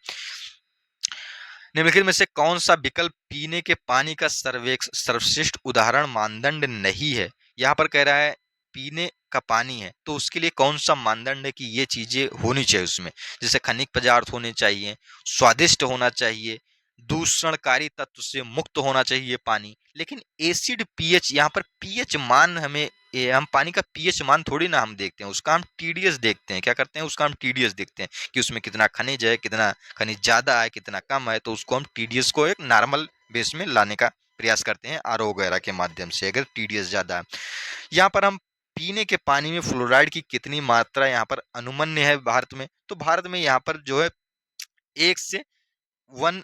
निम्नलिखित में से कौन सा विकल्प पीने के पानी का सर्वश्रेष्ठ उदाहरण मानदंड नहीं है। यहाँ पर कह रहा है पीने का पानी है, तो उसके लिए कौन सा मानदंड है कि ये चीजें होनी चाहिए उसमें, जैसे खनिज पदार्थ होने चाहिए, स्वादिष्ट होना चाहिए, दूषणकारी तत्व से मुक्त होना चाहिए पानी, लेकिन एसिड पीएच, यहाँ पर पीएच मान हमें हम पानी का पीएच मान थोड़ी ना हम देखते हैं, उसका हम टीडीएस देखते हैं। क्या करते हैं, उसका हम टीडीएस देखते हैं कि उसमें कितना खनिज है, कितना खनिज ज्यादा है, कितना कम है, तो उसको हम टीडीएस को एक नॉर्मल बेस में लाने का प्रयास करते हैं आरओ वगैरह के माध्यम से, अगर टीडीएस ज्यादा है। यहाँ पर हम पीने के पानी में फ्लोराइड की कितनी मात्रा यहाँ पर अनुमन्य है भारत में, तो भारत में यहाँ पर जो है 1 से 1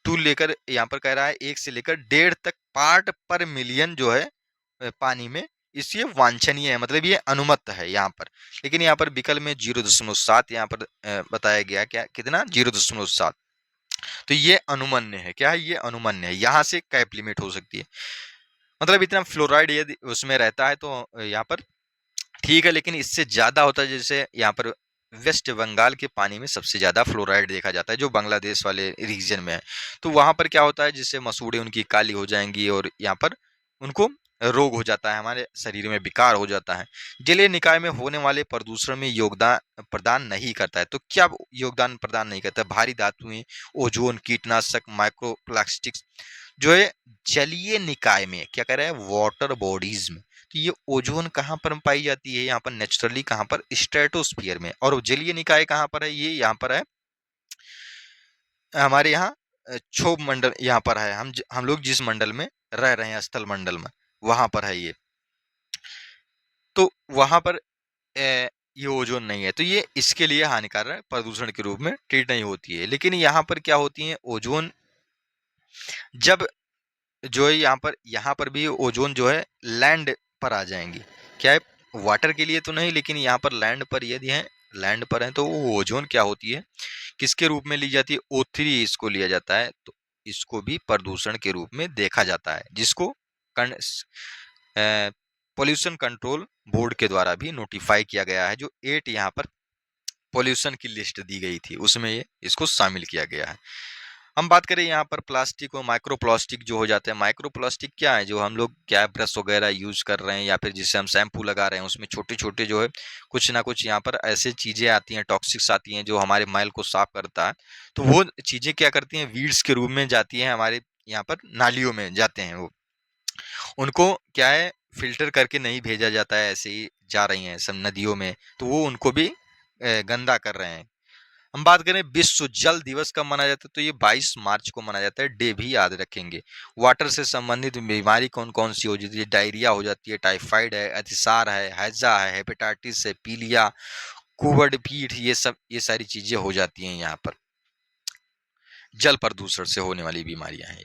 टू लेकर, यहाँ पर कह रहा है 1 से लेकर 1.5 तक पार्ट पर मिलियन जो है पानी में, इसलिए वांछनीय है, मतलब ये अनुमत है यहाँ पर। लेकिन यहाँ पर विकल्प में 0.7 यहाँ पर बताया गया, क्या कितना, 0.7, तो ये अनुमन्य है। क्या है, ये अनुमन्य है, यहाँ से कैप लिमिट हो सकती है, मतलब इतना फ्लोराइड यदि उसमें रहता है तो यहाँ पर ठीक है, लेकिन इससे ज्यादा होता है, जैसे यहाँ पर वेस्ट बंगाल के पानी में सबसे ज्यादा फ्लोराइड देखा जाता है, जो बांग्लादेश वाले रीजन में है, तो वहां पर क्या होता है, जिससे मसूड़े उनकी काली हो जाएंगी और यहाँ पर उनको रोग हो जाता है, हमारे शरीर में विकार हो जाता है। जलीय निकाय में होने वाले प्रदूषण में योगदान प्रदान नहीं करता है, तो क्या योगदान प्रदान नहीं करता, भारी धातुएं, ओजोन, कीटनाशक, माइक्रोप्लास्टिक्स, जो है जलीय निकाय में क्या कह रहा है, वाटर बॉडीज में, तो ये ओजोन कहाँ पर पाई जाती है, यहाँ पर नेचुरली कहाँ पर, स्ट्रेटोस्फीयर में। और जलीय निकाय कहाँ पर है, ये यहाँ पर है हमारे यहाँ क्षोभ मंडल, यहाँ पर है, हम लोग जिस मंडल में रह रहे हैं, स्थल मंडल में, वहां पर है ये, तो वहां पर ये ओजोन नहीं है, तो ये इसके लिए हानिकारक प्रदूषण के रूप में ट्रीट नहीं होती है। लेकिन यहाँ पर क्या होती है, ओजोन जब जो है यहाँ पर भी ओजोन जो है लैंड पर आ जाएंगी, क्या है, वाटर के लिए तो नहीं, लेकिन यहाँ पर लैंड पर यदि है, लैंड पर है, तो वो ओजोन क्या होती है, किसके रूप में ली जाती है, O3 इसको लिया जाता है, तो इसको भी प्रदूषण के रूप में देखा जाता है, जिसको पोल्यूशन कंट्रोल बोर्ड के द्वारा भी नोटिफाई किया गया है। जो 8 यहाँ पर पोल्यूशन की लिस्ट दी गई थी, उसमें ये इसको शामिल किया गया है। हम बात करें यहाँ पर प्लास्टिक और माइक्रो प्लास्टिक जो हो जाते हैं। माइक्रो प्लास्टिक क्या है, जो हम लोग क्या ब्रश वगैरह यूज कर रहे हैं या फिर जिससे हम शैम्पू लगा रहे हैं, उसमें छोटे छोटे जो है कुछ ना कुछ यहाँ पर ऐसे चीजें आती हैं, टॉक्सिक्स आती हैं जो हमारे मैल को साफ करता है। तो वो चीजें क्या करती हैं, वीड्स के रूप में जाती हैं हमारे यहाँ पर, नालियों में जाते हैं वो। उनको क्या है, फिल्टर करके नहीं भेजा जाता है, ऐसे ही जा रही हैं सब नदियों में, तो वो उनको भी गंदा कर रहे हैं। हम बात करें विश्व जल दिवस कब मनाया जाता है, तो ये 22 मार्च को मनाया जाता है। डे भी याद रखेंगे। वाटर से संबंधित बीमारी कौन कौन सी हो जाती है, डायरिया हो जाती है, टाइफाइड है, अतिसार है, हैजा है, हेपेटाइटिस है, पीलिया, कुबड़ पीठ, ये सारी चीजें हो जाती हैं यहाँ पर, जल प्रदूषण से होने वाली बीमारियां हैं।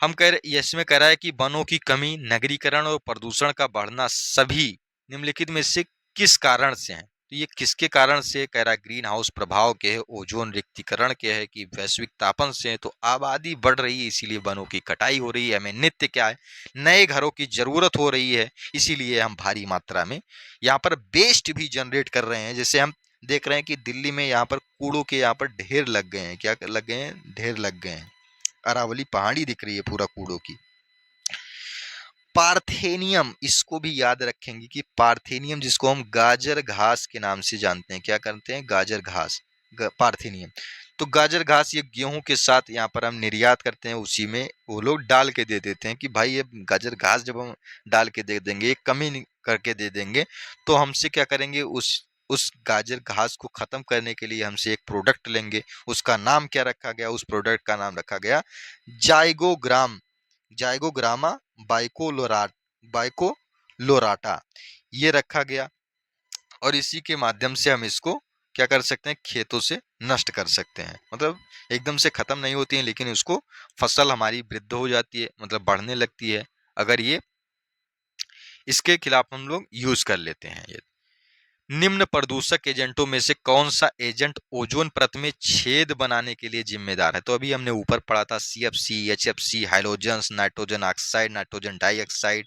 हम कह रहे, इसमें कह रहा है कि वनों की कमी, नगरीकरण और प्रदूषण का बढ़ना सभी निम्नलिखित में से किस कारण से है। तो ये किसके कारण से कह रहा है, ग्रीन हाउस प्रभाव के है, ओजोन रिक्तीकरण के है, कि वैश्विक तापन से है। तो आबादी बढ़ रही है इसीलिए वनों की कटाई हो रही है, हमें नित्य क्या है, नए घरों की जरूरत हो रही है, इसीलिए हम भारी मात्रा में यहाँ पर वेस्ट भी जनरेट कर रहे हैं। जैसे हम देख रहे हैं कि दिल्ली में यहाँ पर कूड़ों के यहाँ पर ढेर लग गए हैं, क्या लग गए हैं, ढेर लग गए हैं। अरावली पहाड़ी दिख रही है पूरा कूड़ों की। पार्थेनियम, इसको भी याद रखेंगे कि पार्थेनियम, जिसको हम गाजर घास के नाम से जानते हैं, क्या करते हैं, गाजर घास, पार्थेनियम। तो गाजर घास ये गेहूं के साथ यहाँ पर हम निर्यात करते हैं, उसी में वो लोग डाल के दे देते हैं कि भाई ये गाजर घास जब हम डाल के दे देंगे, एक कमी करके दे देंगे, तो हमसे क्या करेंगे, उस गाजर घास को खत्म करने के लिए हमसे एक प्रोडक्ट लेंगे। उसका नाम क्या रखा गया, उस प्रोडक्ट का नाम रखा गया जाइगोग्राम, जाइगोग्रामा बाइकोलोराट, बाइकोलोराटा, ये रखा गया। और इसी के माध्यम से हम इसको क्या कर सकते हैं, खेतों से नष्ट कर सकते हैं। मतलब एकदम से खत्म नहीं होती है, लेकिन उसको फसल हमारी वृद्ध हो जाती है, मतलब बढ़ने लगती है, अगर ये इसके खिलाफ हम लोग यूज कर लेते हैं। ये निम्न प्रदूषक एजेंटों में से कौन सा एजेंट ओजोन परत में छेद बनाने के लिए जिम्मेदार है। तो अभी हमने ऊपर पढ़ा था CFC, HFC, halogens, nitrogen oxide, nitrogen dioxide,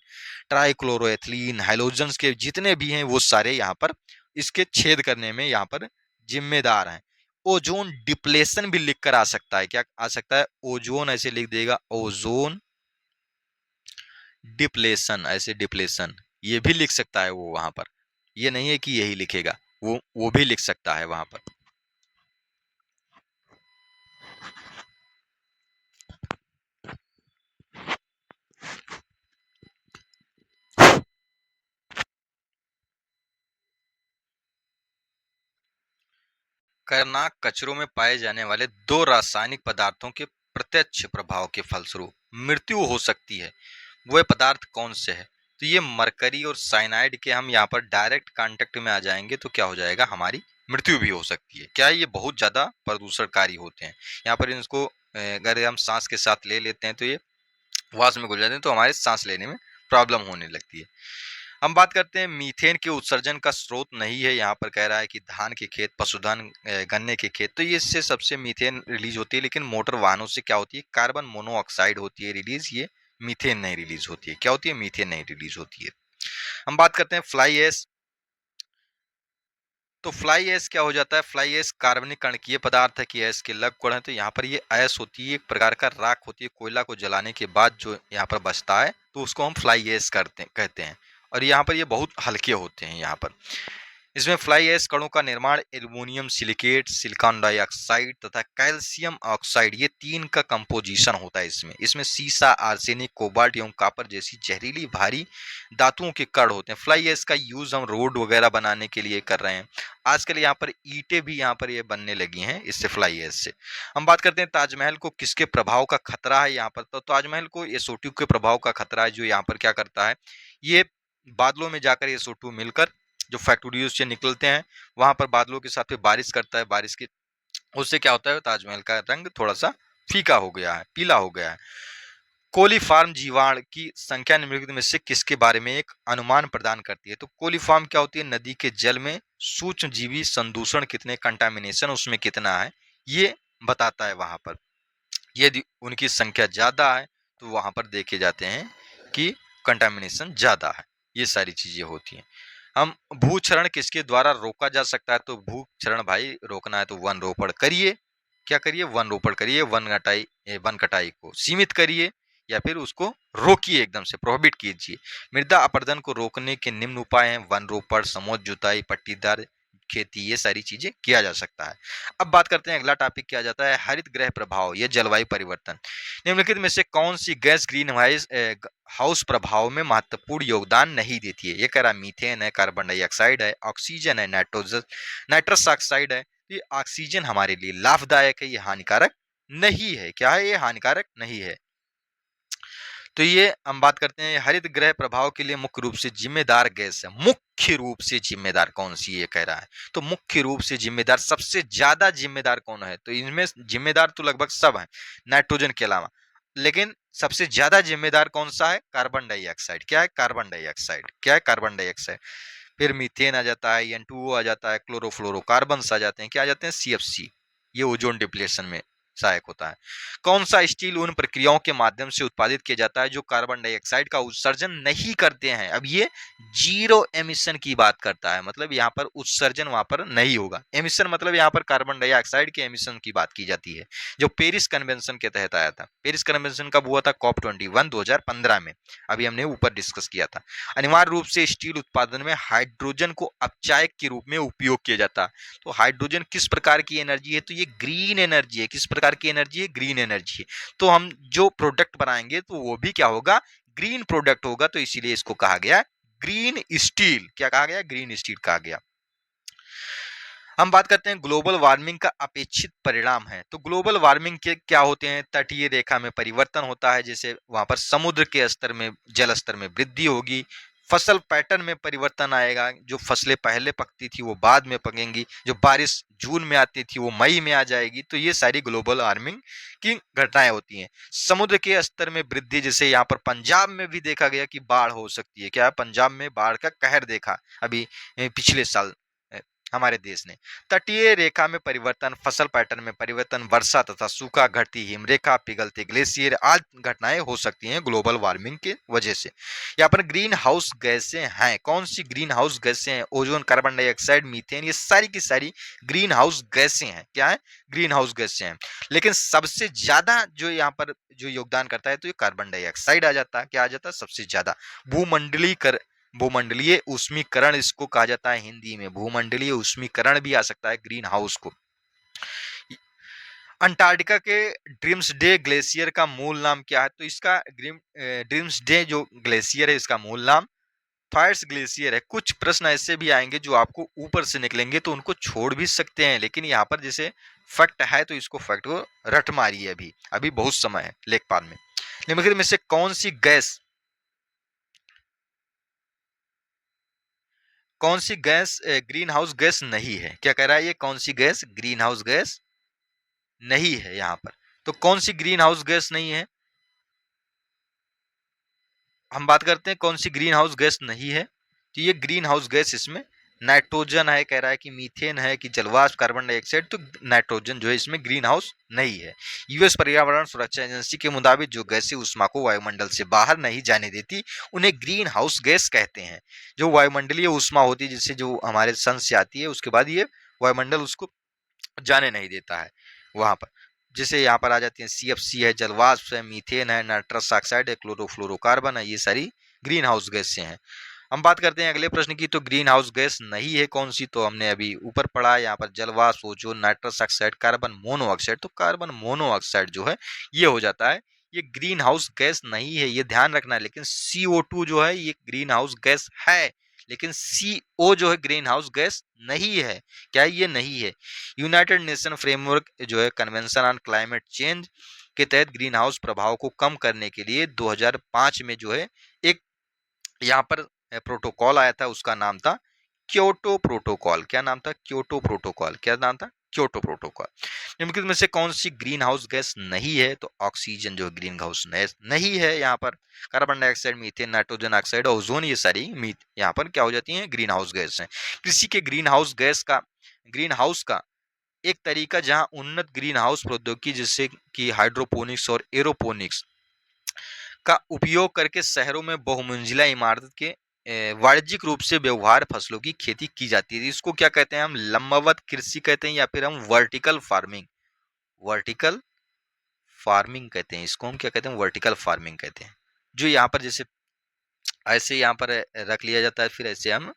trichloroethylene, halogens के जितने भी हैं वो सारे यहाँ पर इसके छेद करने में यहाँ पर जिम्मेदार हैं। ओजोन डिप्लेशन भी लिख कर आ सकता है, क्या आ सकता है, ओजोन ऐसे लिख देगा, ओजोन डिप्लेशन, ऐसे डिप्लेशन ये भी लिख सकता है वो वहां पर। ये नहीं है कि यही लिखेगा, वो भी लिख सकता है वहां पर। खतरनाक कचरों में पाए जाने वाले दो रासायनिक पदार्थों के प्रत्यक्ष प्रभाव के फलस्वरूप मृत्यु हो सकती है, वह पदार्थ कौन से है। तो ये मरकरी और साइनाइड के हम यहाँ पर डायरेक्ट कांटेक्ट में आ जाएंगे तो क्या हो जाएगा, हमारी मृत्यु भी हो सकती है। क्या ये बहुत ज्यादा प्रदूषणकारी होते हैं। यहाँ पर इनको अगर हम सांस के साथ ले लेते हैं तो ये वास में घुल जाते हैं, तो हमारे सांस लेने में प्रॉब्लम होने लगती है। हम बात करते हैं मीथेन के उत्सर्जन का स्रोत नहीं है। यहाँ पर कह रहा है कि धान के खेत, पशुधन, गन्ने के खेत, तो ये इससे सबसे मीथेन रिलीज होती है। लेकिन मोटर वाहनों से क्या होती है, कार्बन मोनोऑक्साइड होती है रिलीज, ये मीथेन नहीं रिलीज होती है। क्या होती है, मीथेन नहीं रिलीज होती है। हम बात करते हैं फ्लाई ऐश। तो फ्लाई ऐश क्या हो जाता है, फ्लाई ऐश कार्बनिक कणकीय पदार्थ है कि ऐश के लघु कण है। तो यहाँ पर ये ऐश होती है, एक प्रकार का राख होती है, कोयला को जलाने के बाद जो यहाँ पर बचता है, तो उसको हम फ्लाई ऐश कहते हैं। और यहाँ पर ये बहुत हल्के होते हैं। यहाँ पर इसमें फ्लाई ऐश कणों का निर्माण एल्युमिनियम सिलिकेट, सिलिकॉन डाइऑक्साइड तथा कैल्शियम ऑक्साइड, ये तीन का कंपोजिशन होता है। इसमें सीसा, आर्सेनिक, कोबाल्ट एवं कॉपर जैसी जहरीली भारी धातुओं के कण होते हैं। फ्लाई ऐश का यूज हम रोड वगैरह बनाने के लिए कर रहे हैं। आजकल यहाँ पर ईंटें भी यहाँ पर ये बनने लगी हैं इससे, फ्लाई ऐश से। हम बात करते हैं ताजमहल को किसके प्रभाव का खतरा है यहाँ पर। तो ताजमहल को SO2 के प्रभाव का खतरा है, जो यहाँ पर क्या करता है, ये बादलों में जाकर SO2 मिलकर जो फैक्ट्रियों से निकलते हैं, वहां पर बादलों के साथ फिर बारिश करता है। बारिश की उससे क्या होता है, ताजमहल का रंग थोड़ा सा फीका हो गया है, पीला हो गया है। कोलीफार्म जीवाणु की संख्या निम्नलिखित में से किसके बारे में एक अनुमान प्रदान करती है। तो कोलीफार्म क्या होती है, नदी के जल में सूक्ष्म जीवी संदूषण कितने, कंटामिनेशन उसमें कितना है, ये बताता है वहां पर। यदि उनकी संख्या ज्यादा है तो वहां पर देखे जाते हैं कि कंटामिनेशन ज्यादा है। ये सारी चीजें होती हैं। हम भूक्षरण किसके द्वारा रोका जा सकता है। तो भूक्षरण भाई रोकना है तो वन रोपण करिए, क्या करिए, वन रोपण करिए, वन कटाई को सीमित करिए या फिर उसको रोकिए, एकदम से प्रोहिबिट कीजिए। मृदा अपरदन को रोकने के निम्न उपाय हैं: वन रोपण, समोच्च जुताई, पट्टीदार खेती, ये सारी चीजें किया जा सकता है। अब बात करते हैं, अगला टॉपिक क्या जाता है, हरित गृह प्रभाव या जलवायु परिवर्तन। निम्नलिखित में से कौन सी गैस ग्रीन हाउस प्रभाव में महत्वपूर्ण योगदान नहीं देती है? ये कह रहा है मीथेन है, कार्बन डाइऑक्साइड है, ऑक्सीजन है, नाइट्रस ऑक्साइड है। ये ऑक्सीजन हमारे लिए लाभदायक है, ये हानिकारक नहीं है। क्या है? ये हानिकारक नहीं है। तो ये हम बात करते हैं हरित गृह प्रभाव के लिए मुख्य रूप से जिम्मेदार गैस है। मुख्य रूप से जिम्मेदार कौन सी, ये कह रहा है। तो मुख्य रूप से जिम्मेदार, सबसे ज्यादा जिम्मेदार कौन है? तो इनमें जिम्मेदार तो लगभग सब है नाइट्रोजन के अलावा, लेकिन सबसे ज्यादा जिम्मेदार कौन सा है? Carbon dioxide. क्या है? Carbon dioxide. क्या है? Carbon dioxide. फिर मीथेन आ जाता है, N2O आ जाता है, क्लोरोफ्लोरोकार्बन्स आ जाते हैं। क्या आ जाते हैं? CFC। ये ओजोन डिप्लेशन में सहायक होता है। कौन सा स्टील उन प्रक्रियाओं के माध्यम से उत्पादित किया जाता है जो कार्बन डाइऑक्साइड का उत्सर्जन नहीं करते हैं? अब ये जीरो एमिशन की बात करता है, मतलब यहाँ पर उत्सर्जन वहां पर नहीं होगा। एमिशन मतलब यहाँ पर कार्बन डाइऑक्साइड के एमिशन की बात की जाती है, जो पेरिस कन्वेंशन के तहत आया था। पेरिस कन्वेंशन कब हुआ था? COP21 2015 में। अभी हमने ऊपर डिस्कस किया था। अनिवार्य रूप से स्टील उत्पादन में हाइड्रोजन को अपचायक के रूप में उपयोग किया जाता है। तो हाइड्रोजन किस प्रकार की एनर्जी है? तो ये ग्रीन एनर्जी है। किस प्रकार की एनर्जी है? ग्रीन एनर्जी है। तो हम जो प्रोडक्ट बनाएंगे तो वो भी क्या होगा? ग्रीन प्रोडक्ट होगा। तो इसीलिए इसको कहा गया ग्रीन स्टील। क्या कहा गया? ग्रीन स्टील कहा गया। हम बात करते हैं ग्लोबल वार्मिंग का अपेक्षित परिणाम है। तो ग्लोबल वार्मिंग के क्या होते हैं? तटीय रेखा में परिवर्तन होता है, जैसे वहां पर समुद्र के स्तर में, जल स्तर में वृद्धि होगी। फसल पैटर्न में परिवर्तन आएगा, जो फसलें पहले पकती थी वो बाद में पकेंगी, जो बारिश जून में आती थी वो मई में आ जाएगी। तो ये सारी ग्लोबल वार्मिंग की घटनाएं होती हैं। समुद्र के स्तर में वृद्धि, जैसे यहाँ पर पंजाब में भी देखा गया कि बाढ़ हो सकती है। क्या? पंजाब में बाढ़ का कहर देखा अभी पिछले साल हमारे देश ने। तटीय रेखा में परिवर्तन, फसल पैटर्न में परिवर्तन, वर्षा तथा सूखा, घटती हिमरेखा, पिघलते ग्लेशियर आदि घटनाएं हो सकती हैं ग्लोबल वार्मिंग के वजह से। यहाँ पर ग्रीन हाउस गैसें हैं। कौन सी ग्रीन हाउस गैसें हैं? ओजोन, कार्बन डाइऑक्साइड, मीथेन, ये सारी की सारी ग्रीन हाउस गैसें हैं। क्या है? ग्रीन हाउस गैसें हैं। लेकिन सबसे ज्यादा जो यहाँ पर जो योगदान करता है तो ये कार्बन डाइऑक्साइड आ जाता है। क्या आ जाता है? सबसे ज्यादा। भूमंडलीय ऊष्मीकरण इसको कहा जाता है हिंदी में। भूमंडलीय ऊष्मीकरण भी आ सकता है ग्रीन हाउस को। अंटार्कटिका के ड्रीम्सडे ग्लेशियर का मूल नाम क्या है? तो इसका ड्रीम्सडे जो ग्लेशियर है इसका मूल नाम फायर्स ग्लेशियर है। कुछ प्रश्न ऐसे भी आएंगे जो आपको ऊपर से निकलेंगे तो उनको छोड़ भी सकते हैं, लेकिन यहाँ पर जैसे फैक्ट है तो इसको फैक्ट को रट मारिए। अभी अभी बहुत समय है लेखपाल में। निम्नलिखित में से कौन सी गैस ग्रीन हाउस गैस नहीं है? क्या कह रहा है? ये कौन सी गैस ग्रीन हाउस गैस नहीं है यहाँ पर? तो कौन सी ग्रीन हाउस गैस नहीं है? हम बात करते हैं कौन सी ग्रीन हाउस गैस नहीं है। तो ये ग्रीन हाउस गैस, इसमें नाइट्रोजन है, कह रहा है कि मीथेन है, कि जलवाष्प, कार्बन डाइऑक्साइड। तो नाइट्रोजन जो है इसमें ग्रीन हाउस नहीं है। यूएस पर्यावरण सुरक्षा एजेंसी के मुताबिक जो गैसीय ऊष्मा को वायुमंडल से बाहर नहीं जाने देती उन्हें ग्रीन हाउस गैस कहते हैं। जो वायुमंडलीय ऊष्मा होती है, जिससे जो हमारे सन से आती है, उसके बाद ये वायुमंडल उसको जाने नहीं देता है वहां पर। जैसे यहाँ पर आ जाती है CFC है, जलवाष्प है, मीथेन है, नाइट्रस ऑक्साइड है, क्लोरोफ्लोरोकार्बन है, ये सारी ग्रीन हाउस गैसें हैं। हम बात करते हैं अगले प्रश्न की। तो ग्रीन हाउस गैस नहीं है कौन सी? तो हमने अभी ऊपर पढ़ा है, यहाँ पर जलवाष्प, ozone, nitrous oxide, carbon monoxide. तो कार्बन मोनोऑक्साइड जो है ये हो जाता है, ये ग्रीन हाउस गैस नहीं है, ये ध्यान रखना है। लेकिन CO2 जो है ये ग्रीन हाउस गैस है, लेकिन CO जो है ग्रीन हाउस गैस नहीं है। क्या ये नहीं है? यूनाइटेड नेशन फ्रेमवर्क जो है कन्वेंशन ऑन क्लाइमेट चेंज के तहत ग्रीन हाउस प्रभाव को कम करने के लिए 2005 में जो है एक यहाँ पर प्रोटोकॉल आया था, उसका नाम था क्योटो प्रोटोकॉल। क्या नाम था? Kyoto protocol. क्या नाम था? Kyoto protocol. निम्नलिखित में से कौन सी ग्रीन हाउस गैस नहीं है? तो ऑक्सीजन जो ग्रीन हाउस गैस नहीं है यहाँ पर। Carbon dioxide, methane, nitrogen oxide, ozone, ये सारी यहाँ पर क्या हो जाती है? ग्रीन हाउस गैस है। कृषि के ग्रीन हाउस का एक तरीका जहां उन्नत ग्रीन हाउस प्रौद्योगिकी जैसे कि हाइड्रोपोनिक्स और एरोपोनिक्स का उपयोग करके शहरों में बहुमंजिला इमारत के वाणिज्यिक रूप से व्यवहार फसलों की खेती की जाती है। इसको क्या कहते हैं? हम लंबवत कृषि कहते हैं या फिर हम वर्टिकल फार्मिंग। वर्टिकल फार्मिंग कहते हैं इसको, हम क्या कहते हैं, वर्टिकल फार्मिंग कहते हैं। जो यहाँ पर जैसे ऐसे यहाँ पर रख लिया जाता है, फिर ऐसे हम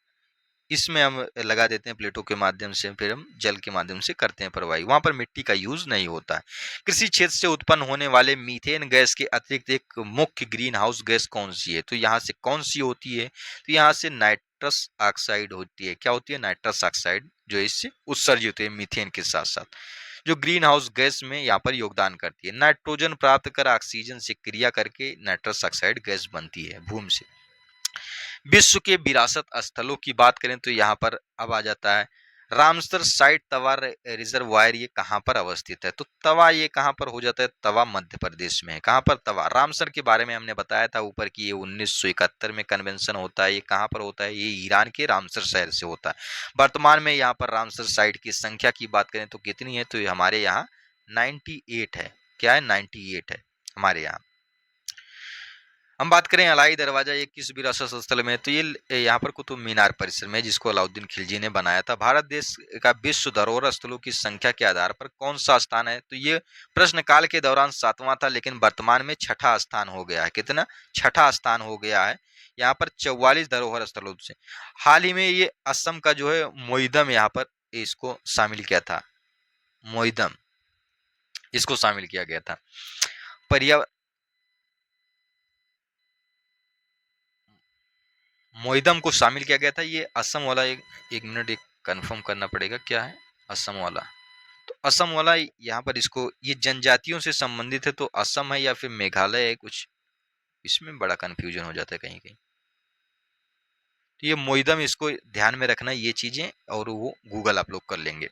इसमें हम लगा देते हैं प्लेटों के माध्यम से, फिर हम जल के माध्यम से करते हैं प्रवाही। वहां पर मिट्टी का यूज नहीं होता है। कृषि क्षेत्र से उत्पन्न होने वाले मीथेन गैस के अतिरिक्त एक मुख्य ग्रीन हाउस गैस कौन सी है? तो यहाँ से कौन सी होती है? तो यहाँ से नाइट्रस ऑक्साइड होती है। क्या होती है? नाइट्रस ऑक्साइड, जो इससे उत्सर्जित होती है मीथेन के साथ साथ, जो ग्रीन हाउस गैस में यहाँ पर योगदान करती है। नाइट्रोजन प्राप्त कर ऑक्सीजन से क्रिया करके नाइट्रस ऑक्साइड गैस बनती है भूमि से। विश्व के विरासत स्थलों की बात करें तो यहाँ पर अब आ जाता है रामसर साइट तवा रिजर्वायर। ये कहाँ पर अवस्थित है? तो तवा ये कहाँ पर हो जाता है? तवा मध्य प्रदेश में है। कहाँ पर? तवा। रामसर के बारे में हमने बताया था ऊपर की, ये 1971 में कन्वेंशन होता है। ये कहाँ पर होता है? ये ईरान के रामसर शहर से होता है। वर्तमान में यहाँ पर रामसर साइट की संख्या की बात करें तो कितनी है? तो ये हमारे यहाँ 98 है। क्या है? 98 है हमारे यहाँ। हम बात करें अलाई दरवाजा, ये किस विरासत स्थल में है? तो ये यहाँ पर कुतुब मीनार परिसर में, जिसको अलाउद्दीन खिलजी ने बनाया था। भारत देश का विश्व धरोहर स्थलों की संख्या के आधार पर कौन सा स्थान है? तो ये प्रश्न काल के दौरान 7वां था, लेकिन वर्तमान में 6ठा स्थान हो गया है। कितना? 6ठा स्थान हो गया है। यहाँ पर 44 धरोहर स्थलों से हाल ही में ये असम का जो है मोईदम, यहाँ पर इसको शामिल किया था। मोईदम, इसको शामिल किया गया था। पर्यावरण, मोइदम को शामिल किया गया था। ये असम वाला, एक मिनट, एक कंफर्म करना पड़ेगा क्या है असम वाला। तो असम वाला यहाँ पर इसको, ये जनजातियों से संबंधित है, तो असम है या फिर मेघालय है, कुछ इसमें बड़ा कंफ्यूजन हो जाता है कहीं कहीं। तो ये मोइदम, इसको ध्यान में रखना ये चीजें, और वो गूगल आप लोग कर लेंगे।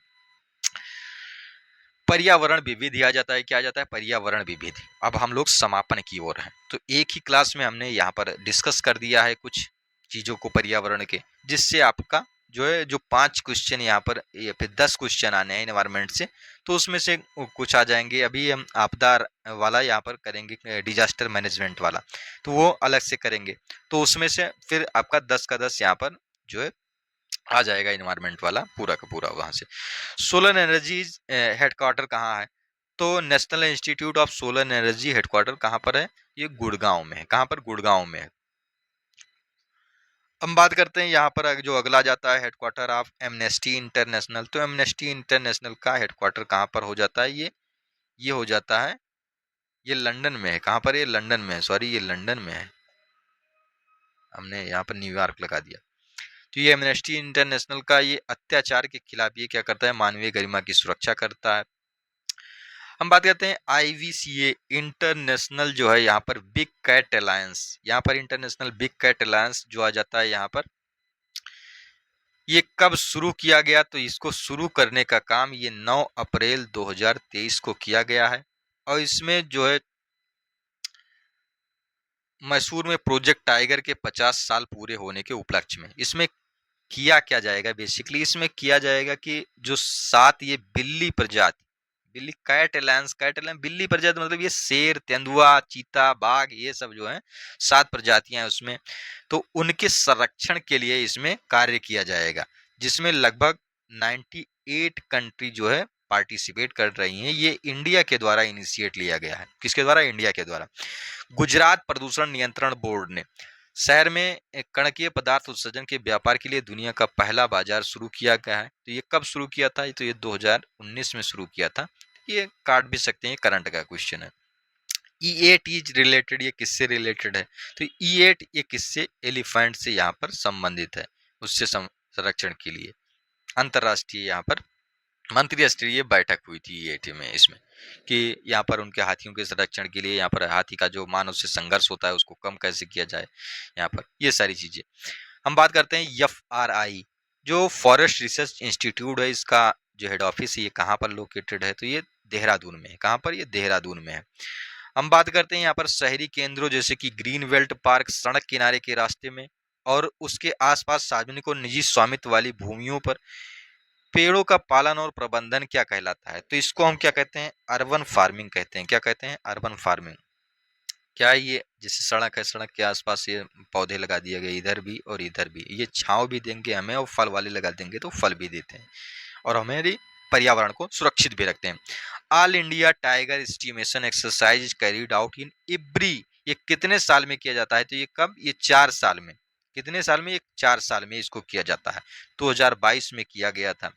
पर्यावरण विविध आ जाता है। क्या आ जाता है? पर्यावरण विविध। अब हम लोग समापन की ओर हैं। तो एक ही क्लास में हमने यहाँ पर डिस्कस कर दिया है कुछ चीजों को पर्यावरण के, जिससे आपका जो है जो 5 क्वेश्चन यहाँ पर या फिर 10 क्वेश्चन आने हैं एनवायरमेंट से, तो उसमें से कुछ आ जाएंगे। अभी हम आपदा वाला यहाँ पर करेंगे, डिजास्टर मैनेजमेंट वाला, तो वो अलग से करेंगे। तो उसमें से फिर आपका 10 का 10 यहाँ पर जो है आ जाएगा एनवायरमेंट वाला पूरा का पूरा वहां से। सोलर एनर्जी हेडक्वार्टर कहाँ है? तो national institute of solar energy headquarter कहाँ पर है? ये गुड़गांव में है। कहाँ पर? गुड़गांव में है। हम बात करते हैं यहाँ पर जो अगला जाता है हेडक्वार्टर ऑफ एमनेस्टी इंटरनेशनल। तो एमनेस्टी इंटरनेशनल का हेडक्वार्टर कहाँ पर हो जाता है? ये हो जाता है, ये लंदन में है। कहाँ पर? ये लंदन में है, सॉरी ये लंदन में है, हमने यहाँ पर न्यूयॉर्क लगा दिया। तो ये एमनेस्टी इंटरनेशनल का ये अत्याचार के खिलाफ ये क्या करता है? मानवीय गरिमा की सुरक्षा करता है। हम बात करते हैं आईवीसीए इंटरनेशनल, जो है यहाँ पर बिग कैट अलायंस। यहाँ पर इंटरनेशनल बिग कैट अलायंस जो आ जाता है यहाँ पर, ये कब शुरू किया गया? तो इसको शुरू करने का काम ये 9 अप्रैल 2023 को किया गया है। और इसमें जो है मैसूर में प्रोजेक्ट टाइगर के 50 साल पूरे होने के उपलक्ष्य में इसमें किया क्या जाएगा? बेसिकली इसमें किया जाएगा कि जो 7 ये बिल्ली प्रजाति, बिल्ली कैट एलायंस बिल्ली प्रजाति, मतलब ये शेर, तेंदुआ, चीता, बाघ, ये सब जो है 7 प्रजातियां हैं उसमें, तो उनके संरक्षण के लिए इसमें कार्य किया जाएगा, जिसमें लगभग 98 कंट्री जो है पार्टिसिपेट कर रही हैं। ये इंडिया के द्वारा इनिशिएट लिया गया है। किसके द्वारा? इंडिया के द्वारा। गुजरात प्रदूषण नियंत्रण बोर्ड ने शहर में कणकीय पदार्थ उत्सर्जन के व्यापार के लिए दुनिया का पहला बाजार शुरू किया गया है। तो ये कब शुरू किया था? तो ये 2019 में शुरू किया था। ये काट भी सकते हैं, करंट का क्वेश्चन है। E8 इज रिलेटेड, ये किससे रिलेटेड है? तो E8 ये किससे? एलिफेंट से यहाँ पर संबंधित है, उससे संरक्षण के लिए अंतरराष्ट्रीय यहाँ पर मंत्री स्तरीय बैठक हुई थी E8 में, इसमें कि यहाँ पर उनके हाथियों के संरक्षण के लिए, यहाँ पर हाथी का जो मानव से संघर्ष होता है उसको कम कैसे किया जाए, यहाँ पर ये सारी चीजें। हम बात करते हैं FRI, जो फॉरेस्ट रिसर्च इंस्टीट्यूट है, इसका जो हेड ऑफिस है ये कहाँ पर लोकेटेड है? तो ये देहरादून में है। कहाँ पर? ये देहरादून में है। हम बात करते हैं यहाँ पर शहरी केंद्रों जैसे कि ग्रीन बेल्ट पार्क, सड़क किनारे के रास्ते में और उसके आसपास सार्वजनिक और निजी स्वामित्व वाली भूमियों पर पेड़ों का पालन और प्रबंधन क्या कहलाता है? तो इसको हम क्या कहते हैं? अर्बन फार्मिंग कहते हैं। क्या कहते हैं? Urban farming. क्या है ये? जैसे सड़क है, सड़क के आसपास ये पौधे लगा दिए गए, इधर भी और इधर भी, ये छांव भी देंगे हमें और फल वाले लगा देंगे तो फल भी देते हैं, और हमारी पर्यावरण को सुरक्षित भी रखते हैं। All India tiger estimation exercise carried out in every, ये कितने साल में किया जाता है? तो ये कब? ये 4 साल में। कितने साल में? ये 4 साल में इसको किया जाता है। 2022 में किया गया था।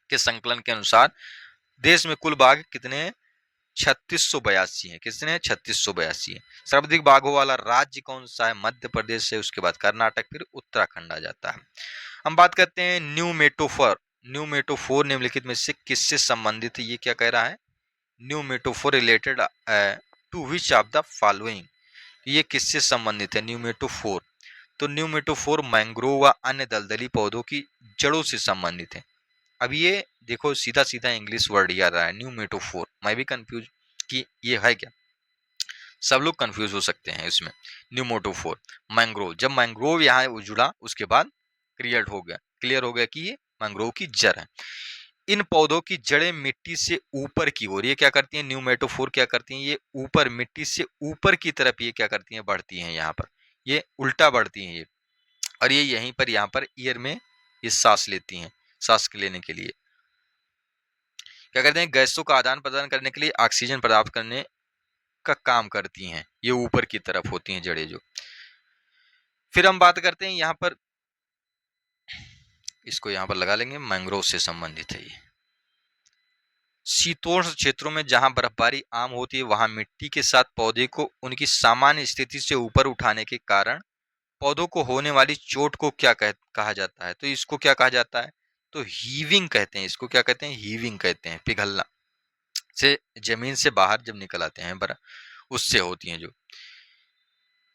के संकलन के अनुसार देश में कुल बाघ कितने हैं? 3682 है। कितने हैं? 3682 है। सर्वाधिक बाघों वाला राज्य कौन सा है? मध्य प्रदेश है, उसके बाद कर्नाटक, फिर उत्तराखंड आ जाता है। हम बात करते हैं न्यूमेटोफोर। न्यूमेटोफोर निम्नलिखित में से किससे संबंधित है? ये क्या कह रहा है? Pneumatophore related to which of the following, ये किससे संबंधित है न्यूमेटोफोर? तो न्यूमेटोफोर मैंग्रोव व अन्य दलदली पौधों की जड़ों से संबंधित है। अब ये देखो सीधा सीधा इंग्लिश वर्ड याद रहा है न्यूमेटोफोर, मैं भी कंफ्यूज कि ये है क्या, सब लोग कंफ्यूज हो सकते हैं इसमें। न्यूमेटोफोर मैंग्रोव, जब मैंग्रोव यहाँ जुड़ा उसके बाद क्लियर हो गया कि ये मैंग्रोव की जड़ है। इन पौधों की जड़ें मिट्टी से ऊपर की ओर ये क्या करती हैं? न्यूमेटोफोर क्या करती हैं? ये ऊपर, मिट्टी से ऊपर की तरफ ये क्या करती हैं? बढ़ती हैं। यहाँ पर ये उल्टा बढ़ती हैं ये, और ये यहीं पर यहाँ पर ईयर में ये सांस लेती हैं। सांस लेने के लिए क्या करते हैं? गैसों का आदान प्रदान करने के लिए ऑक्सीजन प्राप्त करने का काम करती हैं। ये ऊपर की तरफ होती हैं जड़ें जो। फिर हम बात करते हैं यहाँ पर, इसको यहाँ पर लगा लेंगे, मैंग्रोव से संबंधित है ये। शीतोष्ण क्षेत्रों में जहां बर्फबारी आम होती है वहां मिट्टी के साथ पौधे को उनकी सामान्य स्थिति से ऊपर उठाने के कारण पौधों को होने वाली चोट को क्या कहा जाता है? तो इसको क्या कहा जाता है? तो हीविंग कहते हैं। इसको क्या कहते हैं? हीविंग कहते हैं। पिघलना से जमीन से बाहर जब निकल आते हैं बर्फ, उससे होती हैं जो।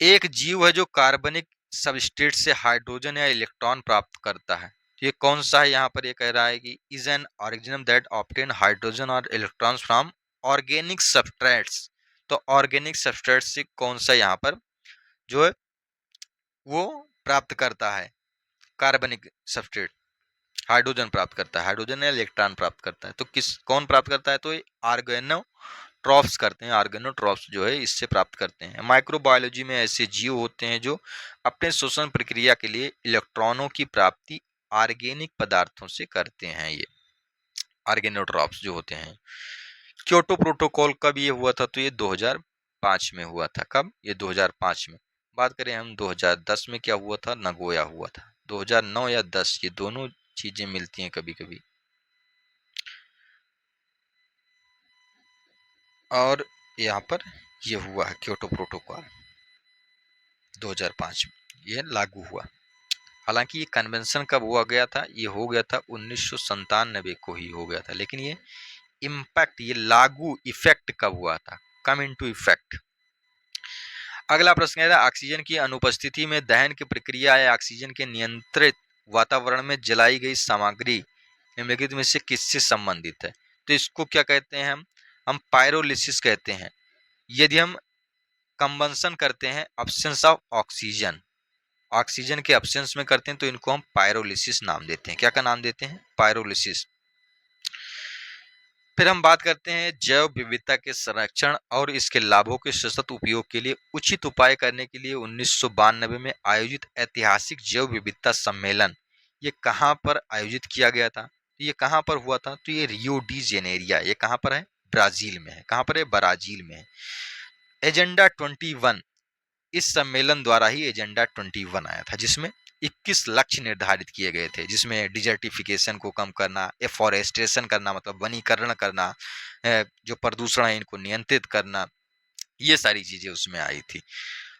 एक जीव है जो कार्बनिक सबस्ट्रेट से हाइड्रोजन या इलेक्ट्रॉन प्राप्त करता है। ये कौन सा है? यहाँ पर ये कह रहा है कि is an organism that obtain hydrogen और इलेक्ट्रॉन्स फ्रॉम ऑर्गेनिक सबस्ट्रेट्स। तो ऑर्गेनिक सबस्ट्रेट्स से कौन सा यहाँ पर जो है वो प्राप्त करता है? कार्बनिक सबस्ट्रेट हाइड्रोजन प्राप्त करता है, हाइड्रोजन या इलेक्ट्रॉन प्राप्त करता है। तो कौन प्राप्त करता है? तो ये ऑर्गेनोट्रॉप्स करते हैं। ऑर्गेनोट्रॉप्स जो है इससे प्राप्त करते हैं। माइक्रोबायोलॉजी में ऐसे जीव होते हैं जो अपने श्वसन प्रक्रिया के लिए इलेक्ट्रॉनों की प्राप्ति ऑर्गेनिक पदार्थों से करते हैं। ये ऑर्गेनोट्रॉप्स जो होते हैं। क्योटो प्रोटोकॉल कब ये हुआ था? तो ये 2005 में हुआ था। कब? ये 2005 में। बात करें हम 2010 में क्या हुआ था? नगोया हुआ था। 2009 या 10 ये दोनों चीजें मिलती हैं कभी कभी। और यहाँ पर ये हुआ है क्योटो प्रोटोकॉल 2005 में ये लागू हुआ। हालांकि ये कन्वेंशन कब हुआ गया था? ये हो गया था 1997 को ही हो गया था। लेकिन ये इम्पैक्ट, ये लागू इफेक्ट कब हुआ था? Come into effect. अगला प्रश्न है ऑक्सीजन की अनुपस्थिति में दहन की प्रक्रिया या ऑक्सीजन के नियंत्रित वातावरण में जलाई गई सामग्री निम्नलिखित में से किससे संबंधित है? तो इसको क्या कहते हैं? हम पायरोलिसिस कहते हैं। यदि हम कंबंशन करते हैं अब्सेंस ऑफ ऑक्सीजन, ऑक्सीजन के अब्सेंस में करते हैं तो इनको हम पायरोलिसिस नाम देते हैं। क्या का नाम देते हैं? पायरोलिसिस। फिर हम बात करते हैं जैव विविधता के संरक्षण और इसके लाभों के सतत उपयोग के लिए उचित उपाय करने के लिए 1992 में आयोजित ऐतिहासिक जैव विविधता सम्मेलन ये कहाँ पर आयोजित किया गया था? तो ये कहाँ पर हुआ था? तो ये रियो डी जेनेरिया, ये कहाँ पर है? ब्राजील में है। कहाँ पर है? ब्राजील में है। एजेंडा 21, इस सम्मेलन द्वारा ही एजेंडा 21 आया था जिसमें 21 लक्ष्य निर्धारित किए गए थे, जिसमें डिजर्टिफिकेशन को कम करना, एफॉरेस्टेशन करना मतलब वनीकरण करना, जो प्रदूषण है इनको नियंत्रित करना, ये सारी चीजें उसमें आई थी।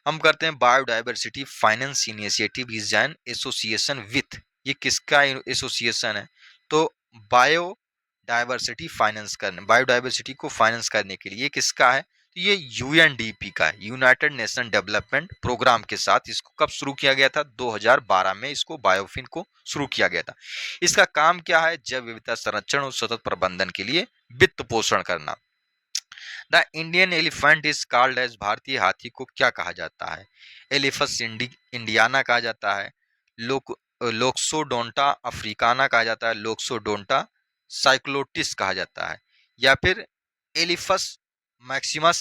हम करते हैं biodiversity finance initiative is an association with, ये किसका एसोसिएशन है? तो बायोडाइवर्सिटी फाइनेंस करने, बायोडाइवर्सिटी को फाइनेंस करने के लिए किसका है? तो ये यूएनडीपी का है, यूनाइटेड नेशन डेवलपमेंट प्रोग्राम के साथ इसको कब शुरू किया गया था? 2012 में इसको बायोफिन को शुरू किया गया था। इसका काम क्या है? जैव विविधता संरक्षण और सतत प्रबंधन के लिए वित्त पोषण करना। The Indian elephant is called as, भारतीय हाथी को क्या कहा जाता है? एलिफस इंडियाना कहा जाता है, लोक्सोडोंटा अफ्रीकाना कहा जाता है, लोक्सोडोंटा साइक्लोटिस कहा जाता है, या फिर Elephas maximus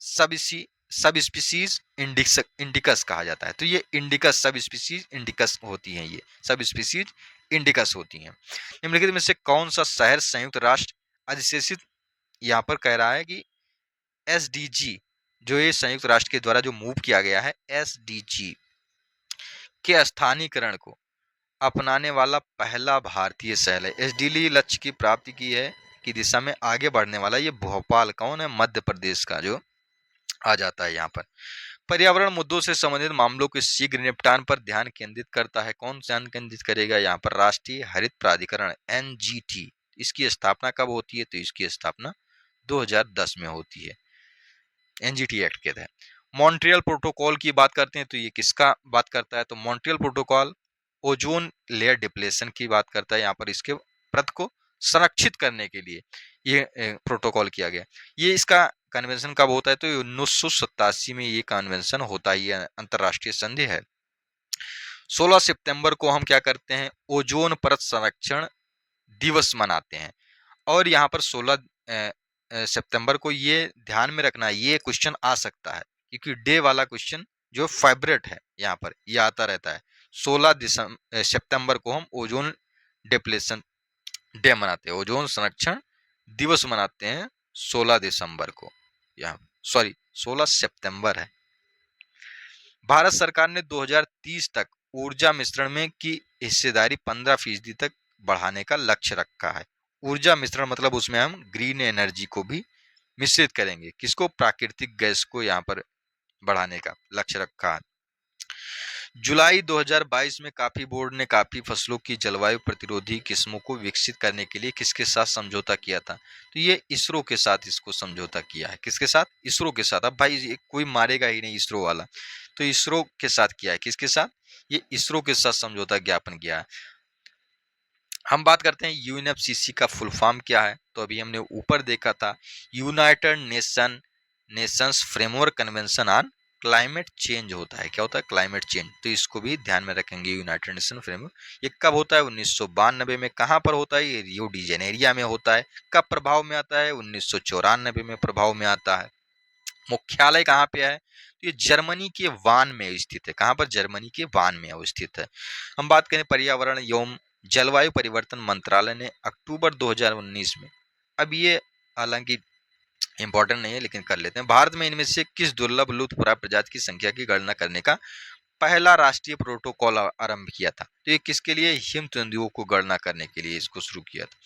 sub species indicus कहा जाता है। तो ये इंडिकस सब स्पीसीज इंडिकस होती हैं, ये सब स्पीसीज इंडिकस होती हैं। निम्नलिखित में से कौन सा शहर संयुक्त राष्ट्र अधिशेषित, यहाँ पर कह रहा है कि एसडीजी, जो ये संयुक्त राष्ट्र के द्वारा जो मूव किया गया है एसडीजी के स्थानीयकरण को अपनाने वाला पहला भारतीय शहर है। एसडीजी लक्ष्य की प्राप्ति की दिशा में आगे बढ़ने वाला ये भोपाल कौन है, मध्य प्रदेश का जो आ जाता है यहाँ पर। पर्यावरण मुद्दों से संबंधित मामलों के शीघ्र निपटान पर ध्यान केंद्रित करता है, कौन ध्यान केंद्रित करेगा यहाँ पर, राष्ट्रीय हरित प्राधिकरण एनजीटी। इसकी स्थापना कब होती है, तो इसकी स्थापना 2010 में होती है एनजीटी एक्ट के तहत। मॉन्ट्रियल प्रोटोकॉल की बात करते हैं तो ये किसका बात करता है, तो Montreal protocol ozone layer depletion की बात करता है। यहाँ पर इसके परत को संरक्षित करने के लिए ये प्रोटोकॉल किया गया। ये इसका कन्वेंशन कब होता है, तो 1987 में ये कन्वेंशन होता है, ये अंतरराष्ट्रीय संधि है। 16 सितंबर को हम क्या करते हैं, ओजोन परत संरक्षण दिवस मनाते हैं। और यहाँ पर 16 सितंबर को ये ध्यान में रखना, ये क्वेश्चन आ सकता है क्योंकि डे वाला क्वेश्चन जो फेवरेट है यहाँ पर ये आता रहता है। 16 सितंबर को हम ओजोन डिप्लेशन डे मनाते हैं, ओजोन संरक्षण दिवस मनाते हैं 16 दिसंबर को, यहाँ 16 सितंबर है। भारत सरकार ने 2030 तक ऊर्जा मिश्रण में की हिस्सेदारी 15% तक बढ़ाने का लक्ष्य रखा है। ऊर्जा मिश्रण मतलब उसमें हम ग्रीन एनर्जी को भी मिश्रित करेंगे, किसको, प्राकृतिक गैस को यहाँ पर बढ़ाने का लक्ष्य रखा है। जुलाई 2022 में कॉफी बोर्ड ने कॉफी फसलों की जलवायु प्रतिरोधी किस्मों को विकसित करने के लिए किसके साथ समझौता किया था, तो ये इसरो के साथ इसको समझौता किया है। किसके साथ, इसरो के साथ। अब भाई कोई मारेगा ही नहीं इसरो वाला, तो इसरो के साथ किया है। किसके साथ, ये इसरो के साथ समझौता ज्ञापन किया है। हम बात करते हैं यूएनएफसीसी का फुल फॉर्म क्या है, तो अभी हमने ऊपर देखा था United Nations framework convention on climate change होता है। क्या होता है, क्लाइमेट चेंज, तो इसको भी ध्यान में रखेंगे। यूनाइटेड नेशन फ्रेमवर्क ये कब होता है, 1992 में। कहाँ पर होता है, ये रियो डी जेनेरिया में होता है। कब प्रभाव में आता है, 1994 में प्रभाव में आता है। मुख्यालय कहाँ पे है, तो ये जर्मनी के वान में स्थित है। कहाँ पर, जर्मनी के वान में वो स्थित है। हम बात करें पर्यावरण एवं जलवायु परिवर्तन मंत्रालय ने अक्टूबर 2019 में, अब ये हालांकि इंपॉर्टेंट नहीं है लेकिन कर लेते हैं, भारत में इनमें से किस दुर्लभ लुप्तप्राय प्रजाति की संख्या की गणना करने का पहला राष्ट्रीय प्रोटोकॉल आरंभ किया था, तो ये किसके लिए, हिम तेंदुओं को गणना करने के लिए इसको शुरू किया था।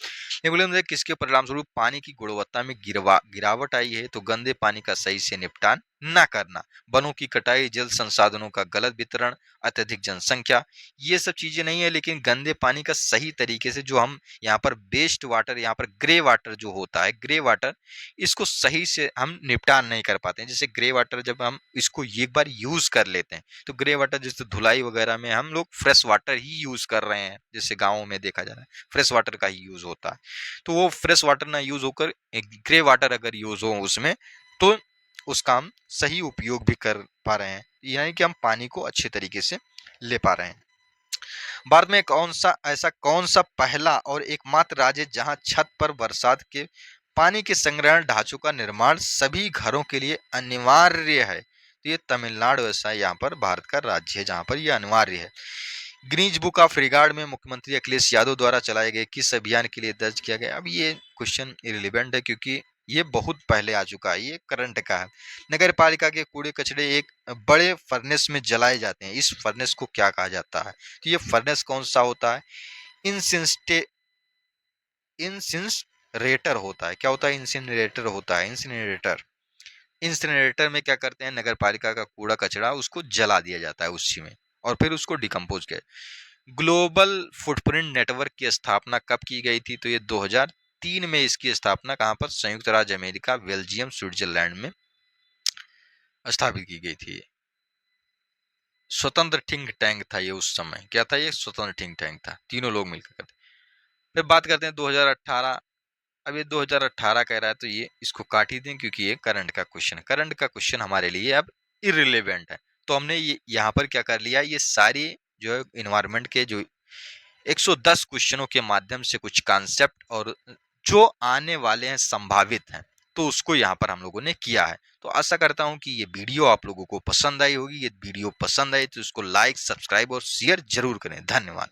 निम्नलिखित में किसके परिणाम स्वरूप पानी की गुणवत्ता में गिरावट आई है, तो गंदे पानी का सही से निपटान न करना, वनों की कटाई, जल संसाधनों का गलत वितरण, अत्यधिक जनसंख्या, ये सब चीजें नहीं है, लेकिन गंदे पानी का सही तरीके से जो हम यहाँ पर वेस्ट वाटर, यहाँ पर ग्रे वाटर जो होता है, ग्रे वाटर, इसको सही से हम निपटान नहीं कर पाते हैं। जैसे ग्रे वाटर जब हम इसको एक बार यूज कर लेते हैं, तो ग्रे वाटर जैसे धुलाई वगैरह में हम लोग फ्रेश वाटर ही यूज कर रहे हैं, जैसे गाँवों में देखा जा रहा है फ्रेश वाटर का ही यूज होता है, तो वो फ्रेश वाटर ना यूज होकर ग्रे वाटर अगर यूज हो उसमें, तो उसका हम सही उपयोग भी कर पा रहे हैं, यानी कि हम पानी को अच्छे तरीके से ले पा रहे हैं। भारत में कौन सा पहला और एकमात्र राज्य है जहां छत पर बरसात के पानी के संग्रहण ढांचों का निर्माण सभी घरों के लिए अनिवार्य है, तो ये तमिलनाडु ऐसा यहाँ पर भारत का राज्य है जहां पर ये अनिवार्य है। गिनीज बुक ऑफ रिकॉर्ड में मुख्यमंत्री अखिलेश यादव द्वारा चलाए गए किस अभियान के लिए दर्ज किया गया, अब ये क्वेश्चन इरिलेवेंट है क्योंकि ये बहुत पहले आ चुका है, ये करंट का है। नगर पालिका के कूड़े कचरे एक बड़े फर्नेस में जलाए जाते हैं, इस फर्नेस को क्या कहा जाता है, तो ये फर्नेस कौन सा होता है, इंसिनरेटर होता है। क्या होता है, इंसिनरेटर होता है, इंसिनरेटर। इंसिनरेटर में क्या करते हैं, नगर पालिका का कूड़ा कचरा उसको जला दिया जाता है उसी में, और फिर उसको डिकम्पोज किया। ग्लोबल फुटप्रिंट नेटवर्क की स्थापना कब की गई थी, तो ये 2003 में इसकी स्थापना कहाँ पर, संयुक्त राज्य अमेरिका, बेल्जियम, स्विट्जरलैंड में स्थापित की गई थी। स्वतंत्र थिंक टैंक था ये उस समय, क्या था ये, स्वतंत्र थिंक टैंक था, तीनों लोग मिलकर करते। फिर बात करते हैं 2018, अब ये 2018 कह रहा है तो ये इसको काट ही दें क्योंकि ये करंट का क्वेश्चन है। करंट का क्वेश्चन हमारे लिए अब इररिलेवेंट है, तो हमने ये यहाँ पर क्या कर लिया, ये सारी जो है इन्वायरमेंट के जो 110 क्वेश्चनों के माध्यम से कुछ कॉन्सेप्ट और जो आने वाले हैं संभावित हैं, तो उसको यहाँ पर हम लोगों ने किया है। तो आशा करता हूँ कि ये वीडियो आप लोगों को पसंद आई होगी। ये वीडियो पसंद आई तो इसको लाइक, सब्सक्राइब और शेयर जरूर करें। धन्यवाद।